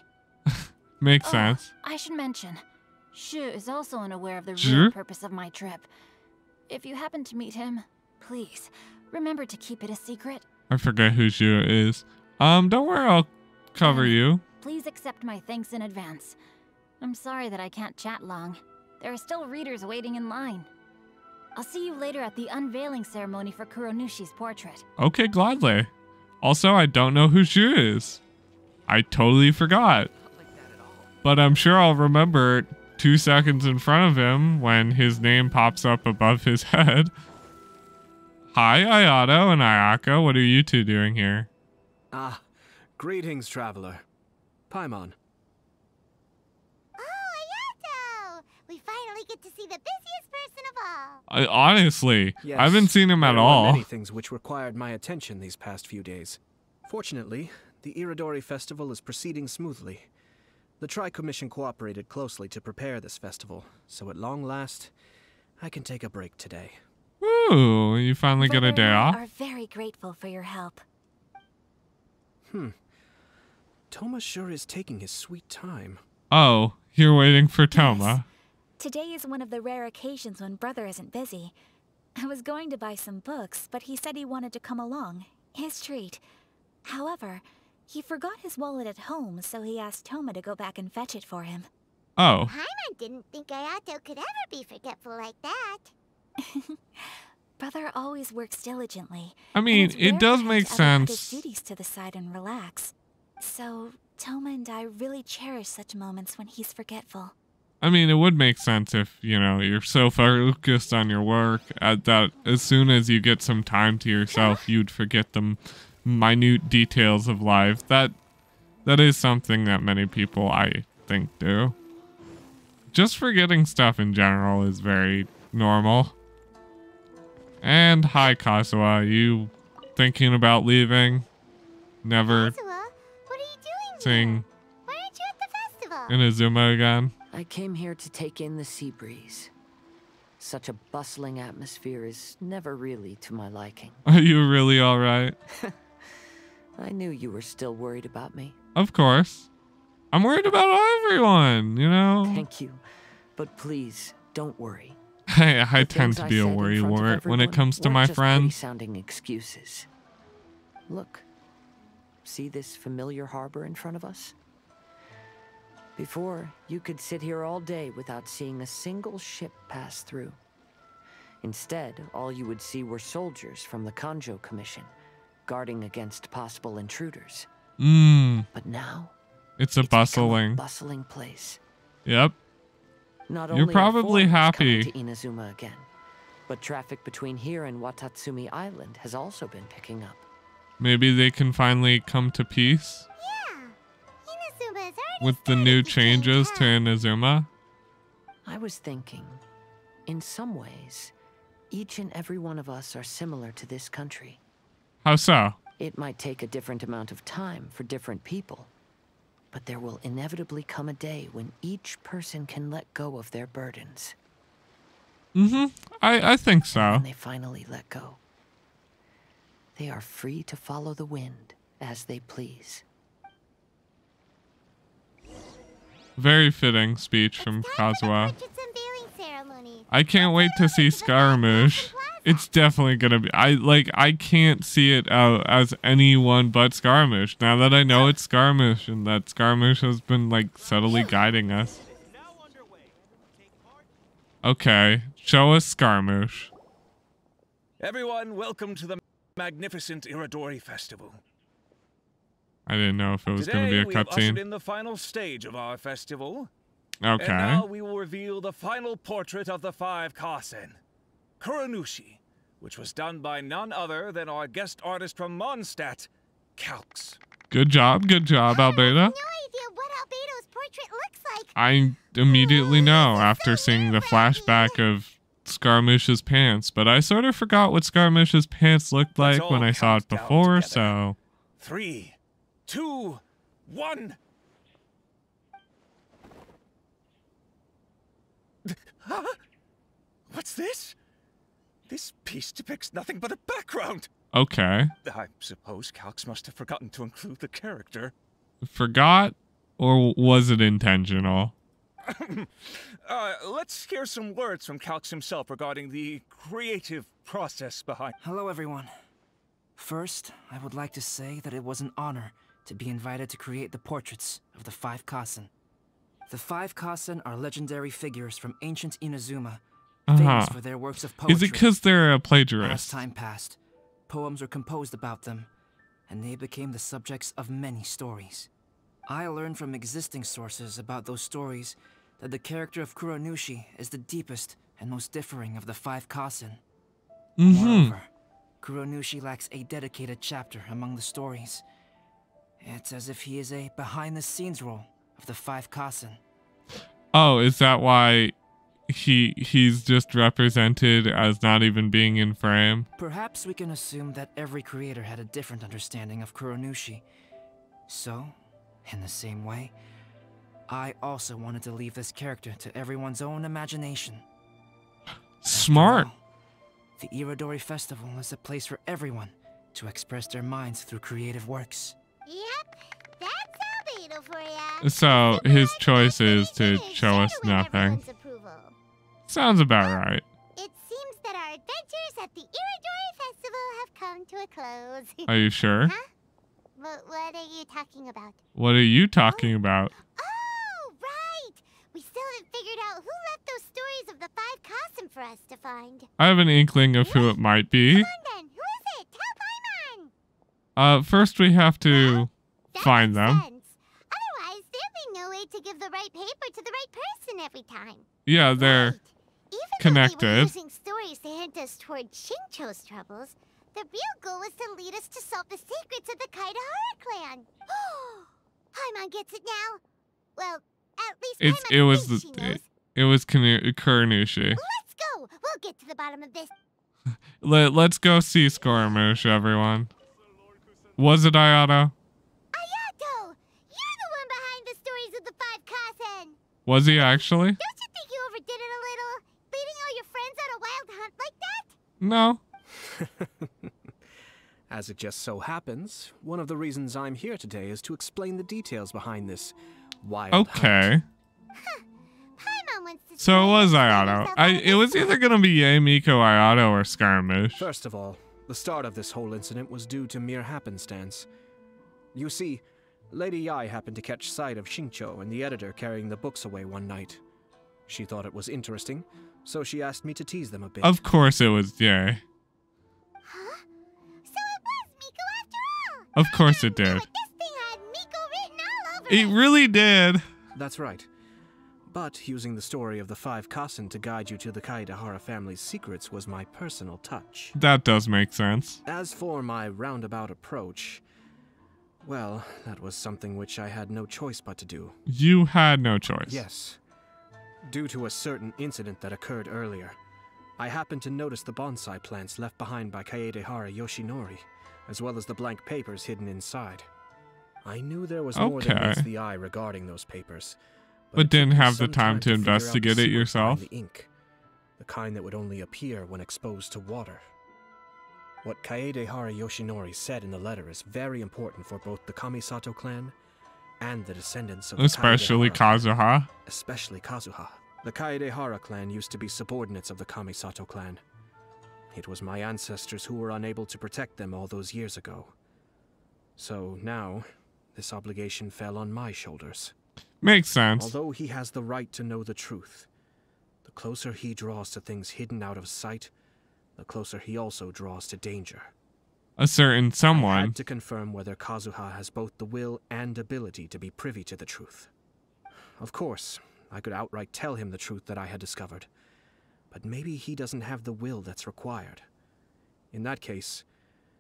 Makes sense. I should mention, Shu is also unaware of the real purpose of my trip. If you happen to meet him, please, remember to keep it a secret. I forget who Zhu is. Don't worry, I'll cover you. Please accept my thanks in advance. I'm sorry that I can't chat long. There are still readers waiting in line. I'll see you later at the unveiling ceremony for Kuronushi's portrait. Okay, gladly. Also, I don't know who Zhu is. I totally forgot. But I'm sure I'll remember 2 seconds in front of him when his name pops up above his head. Hi, Ayato and Ayako. What are you two doing here? Ah, greetings, traveler. Paimon. Oh, Ayato! We finally get to see the busiest person of all. Honestly, Yes, I haven't seen him at there all. were many things which required my attention these past few days. Fortunately, the Iridori festival is proceeding smoothly. The Tri-Commission cooperated closely to prepare this festival, so at long last, I can take a break today. Ooh, you finally get a day off? We are very grateful for your help. Toma sure is taking his sweet time. Oh, you're waiting for Toma. Today is one of the rare occasions when Brother isn't busy. I was going to buy some books, but he said he wanted to come along. His treat. However, he forgot his wallet at home, so he asked Toma to go back and fetch it for him. Oh. Paimon didn't think Ayato could ever be forgetful like that. Brother always works diligently. I mean, it does make sense. Put his duties to the side and relax. So, Toma and I really cherish such moments when he's forgetful. I mean, it would make sense if, you know, you're so focused on your work that as soon as you get some time to yourself, you'd forget the minute details of life. That is something that many people, I think, do. Just forgetting stuff in general is very normal. And hi, Kazuha. You thinking about leaving? Never Kazuha, what are you doing seeing here? Why aren't you at the festival? Inazuma again? I came here to take in the sea breeze. Such a bustling atmosphere is never really to my liking. Are you really alright? I knew you were still worried about me. Of course. I'm worried about everyone, you know? Thank you. But please, don't worry. I tend to be a worrywart when it comes to my friends. Sounding excuses. Look. See this familiar harbor in front of us? Before, you could sit here all day without seeing a single ship pass through. Instead, all you would see were soldiers from the Kanjo Commission, guarding against possible intruders. But now, it's a bustling place. Yep. Not You're only probably happy to Inazuma again, but traffic between here and Watatsumi Island has also been picking up. Maybe they can finally come to peace. With the new changes to Inazuma? I was thinking, in some ways, each and every one of us are similar to this country. How so? It might take a different amount of time for different people, but there will inevitably come a day when each person can let go of their burdens. I think so. And when they finally let go, they are free to follow the wind as they please. Very fitting speech from Kazuha. I can't wait to see Scaramouche. It's definitely gonna be. I can't see it out as anyone but Scaramouche. Now that I know it's Scaramouche and that Scaramouche has been like subtly guiding us. Okay, show us Scaramouche. Everyone, welcome to the magnificent Irodori Festival. I didn't know if it was going to be a cutscene. Today we have ushered in cutscene. the final stage of our festival. Okay. And now we will reveal the final portrait of the 5 Kasen, Kuronushi, which was done by none other than our guest artist from Mondstadt, Calx. Good job, Albedo. No idea what Albedo's portrait looks like. I immediately know after seeing the flashback of Scaramouche's pants, but I sort of forgot what Scaramouche's pants looked like when I saw it before, so... 3, 2, 1. Huh? What's this? This piece depicts nothing but a background. Okay. I suppose Calx must have forgotten to include the character. Forgot, or was it intentional? Let's hear some words from Calx himself regarding the creative process behind... Hello, everyone. First, I would like to say that it was an honor to be invited to create the portraits of the 5 Kasen. The 5 Kasen are legendary figures from ancient Inazuma, famous for their works of poetry. Is it because they're a As plagiarist? time passed, poems were composed about them, and they became the subjects of many stories. I learned from existing sources about those stories that the character of Kuronushi is the deepest and most differing of the 5 Kasen. Moreover, Kuronushi lacks a dedicated chapter among the stories. It's as if he is a behind-the-scenes role of the 5 Kasen. Oh, is that why he's just represented as not even being in frame? Perhaps we can assume that every creator had a different understanding of Kuronushi. So, in the same way, I also wanted to leave this character to everyone's own imagination. Smart. The Irodori Festival is a place for everyone to express their minds through creative works. Yep, that's Albedo for ya. So his choice is to show us nothing. Sounds about right. It seems that our adventures at the Irodori Festival have come to a close. Are you sure? Huh? What are you talking about? What are you talking about? Oh, right! We still haven't figured out who left those stories of the 5 Kasen for us to find. I have an inkling of who it might be. Come on then, who is it? Tell Paimon! First we have to find them. Otherwise, there'll be no way to give the right paper to the right person every time. Yeah, they're connected. Even though we were using stories to hint us toward Shincho's troubles, the real goal was to lead us to solve the secrets of the Kaidahara clan. Paimon gets it now. Well, at least It was Kuronushi. Let's go. We'll get to the bottom of this. Let's go see Scaramouche, everyone. Was it Ayato? Ayato, you're the one behind the stories of the 5 Kasen. Was he actually? Don't you think you overdid it a little? Leading all your friends on a wild hunt like that? No. As it just so happens, one of the reasons I'm here today is to explain the details behind this wild hunt. So it was Ayato. It was either going to be Yae, Miko, Ayato, or Scaramouche. First of all, the start of this whole incident was due to mere happenstance. You see, Lady Yai happened to catch sight of Xingqiu and the editor carrying the books away one night. She thought it was interesting, so she asked me to tease them a bit. Of course it was Yai. Huh? So it was Miko after all! Of course it did. This thing had Miko written all over It really did. That's right. But using the story of the 5 Kasen to guide you to the Kaedehara family's secrets was my personal touch. That does make sense. As for my roundabout approach, well, that was something which I had no choice but to do. You had no choice. Yes. Due to a certain incident that occurred earlier, I happened to notice the bonsai plants left behind by Kaedehara Yoshinori, as well as the blank papers hidden inside. I knew there was more than meets the eye regarding those papers, but didn't have the time to investigate it yourself? The ink, the kind that would only appear when exposed to water. What Kaedehara Yoshinori said in the letter is very important for both the Kamisato clan and the descendants of the especially Kazuha. Especially Kazuha. The Kaedehara clan used to be subordinates of the Kamisato clan. It was my ancestors who were unable to protect them all those years ago. So now, this obligation fell on my shoulders. Makes sense. Although he has the right to know the truth, the closer he draws to things hidden out of sight, the closer he also draws to danger. A certain someone. I had to confirm whether Kazuha has both the will and ability to be privy to the truth. Of course, I could outright tell him the truth that I had discovered, but maybe he doesn't have the will that's required. In that case,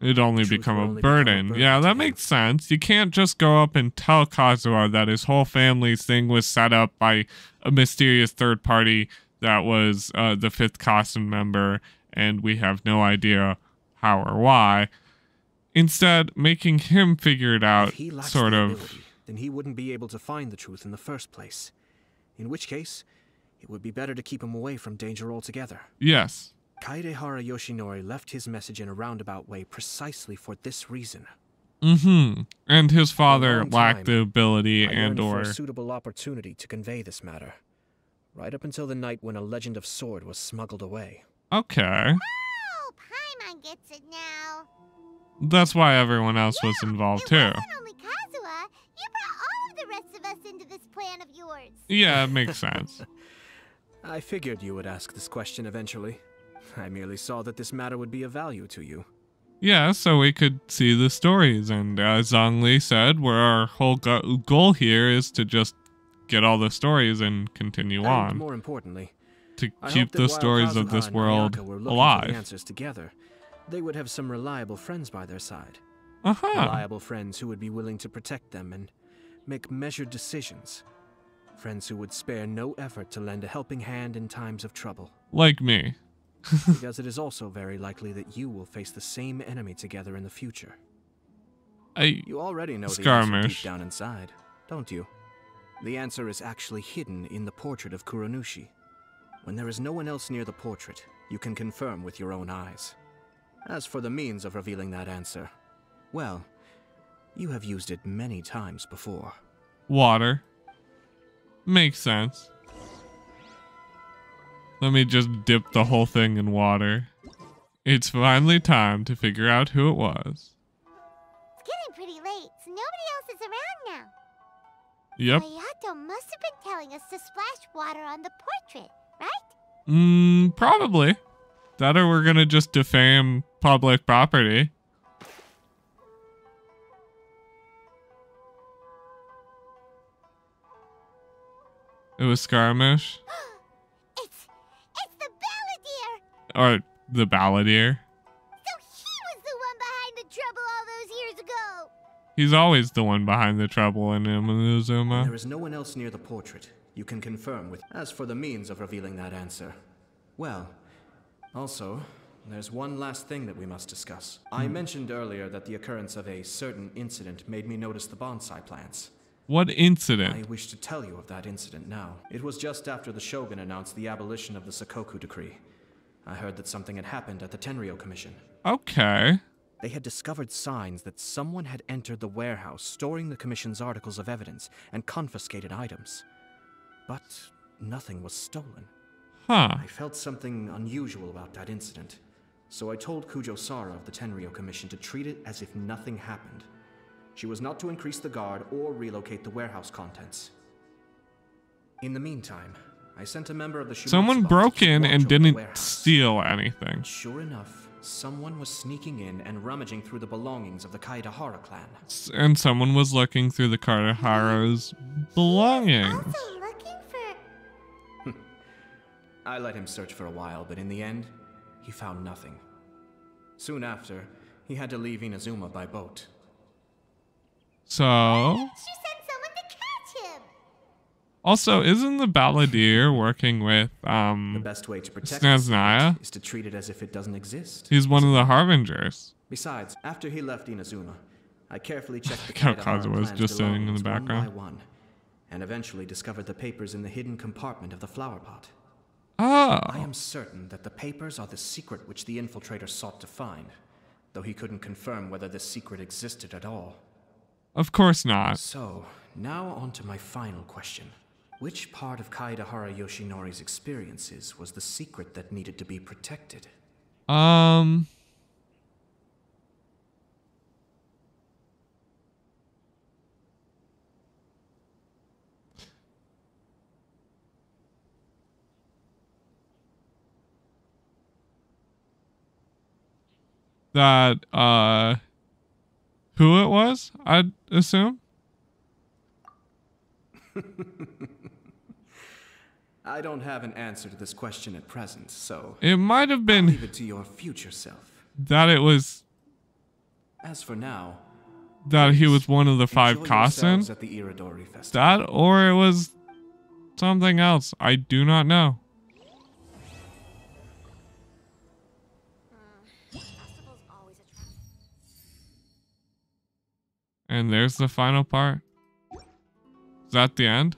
it'd only become a burden. Yeah, that makes sense. You can't just go up and tell Kazuha that his whole family's thing was set up by a mysterious third party that was the 5th Kasen member, and we have no idea how or why. Instead, making him figure it out, sort of. Ability, then he wouldn't be able to find the truth in the first place. In which case, it would be better to keep him away from danger altogether. Yes. Kaedehara Yoshinori left his message in a roundabout way precisely for this reason. Mm-hmm. And his father lacked the ability for a suitable opportunity to convey this matter. Right up until the night when a legend of sword was smuggled away. Okay. Oh, Paimon gets it now. That's why everyone else was involved too. It wasn't only Kazuha. You brought all of the rest of us into this plan of yours. Yeah, it makes sense. I figured you would ask this question eventually. I merely saw that this matter would be of value to you. Yeah, so we could see the stories, and as Zhongli said, where our whole goal here is to just get all the stories and continue on. More importantly, to keep the stories of this world alive. The answers together, they would have some reliable friends by their side. Uh-huh. Reliable friends who would be willing to protect them and make measured decisions. Friends who would spare no effort to lend a helping hand in times of trouble. Like me. Because it is also very likely that you will face the same enemy together in the future. You already know the answer deep down inside, don't you? The answer is actually hidden in the portrait of Kuronushi. When there is no one else near the portrait, you can confirm with your own eyes. As for the means of revealing that answer, well, you have used it many times before. Water. Makes sense. Let me just dip the whole thing in water. It's finally time to figure out who it was. It's getting pretty late, so nobody else is around now. Yep. Hayato must have been telling us to splash water on the portrait, right? Probably. That or we're gonna just defame public property. It was Skirmish. It's the Balladeer! Or the Balladeer. So he was the one behind the trouble all those years ago! He's always the one behind the trouble in Inazuma. There is no one else near the portrait. You can confirm with. As for the means of revealing that answer, well, also, there's one last thing that we must discuss. I mentioned earlier that the occurrence of a certain incident made me notice the bonsai plants. What incident? I wish to tell you of that incident now. It was just after the Shogun announced the abolition of the Sakoku decree. I heard that something had happened at the Tenryou Commission. Okay. They had discovered signs that someone had entered the warehouse storing the Commission's articles of evidence and confiscated items. But nothing was stolen. Huh. I felt something unusual about that incident, so I told Kujo Sara of the Tenryou Commission to treat it as if nothing happened. She was not to increase the guard or relocate the warehouse contents. In the meantime, I sent a member of the Someone broke in and didn't steal anything. Sure enough, someone was sneaking in and rummaging through the belongings of the Kaedahara clan. And someone was looking through the Kaedahara's belongings. Also looking for... I let him search for a while, but in the end, he found nothing. Soon after, he had to leave Inazuma by boat. So... She sent someone to catch him! Also, isn't the Balladeer working with, the best way to protect Snezhnaya? is to treat it as if it doesn't exist. He's one of the Harbingers. Besides, after he left Inazuma, I carefully checked the Kazuha was just sitting in the background. One by one, and eventually discovered the papers in the hidden compartment of the flower pot. Oh. I am certain that the papers are the secret which the infiltrator sought to find, though he couldn't confirm whether this secret existed at all. Of course not. So, now on to my final question. Which part of Kaedahara Yoshinori's experiences was the secret that needed to be protected? That, who it was, I'd assume? I don't have an answer to this question at present, so... It might have been... I'll leave it to your future self. That it was... As for now... That he was one of the 5 Kasen? At the Iridori Festival. That, or it was something else. I do not know. And there's the final part. Is that the end?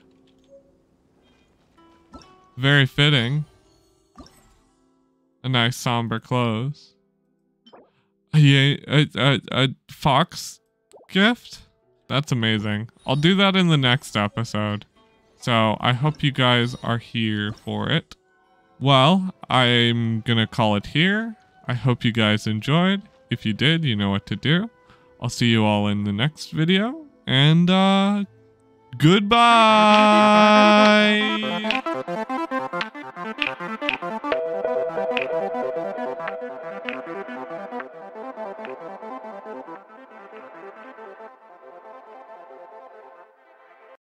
Very fitting. A nice somber close. Yeah, a fox gift? That's amazing. I'll do that in the next episode. So I hope you guys are here for it. Well, I'm gonna call it here. I hope you guys enjoyed. If you did, you know what to do. I'll see you all in the next video. And goodbye!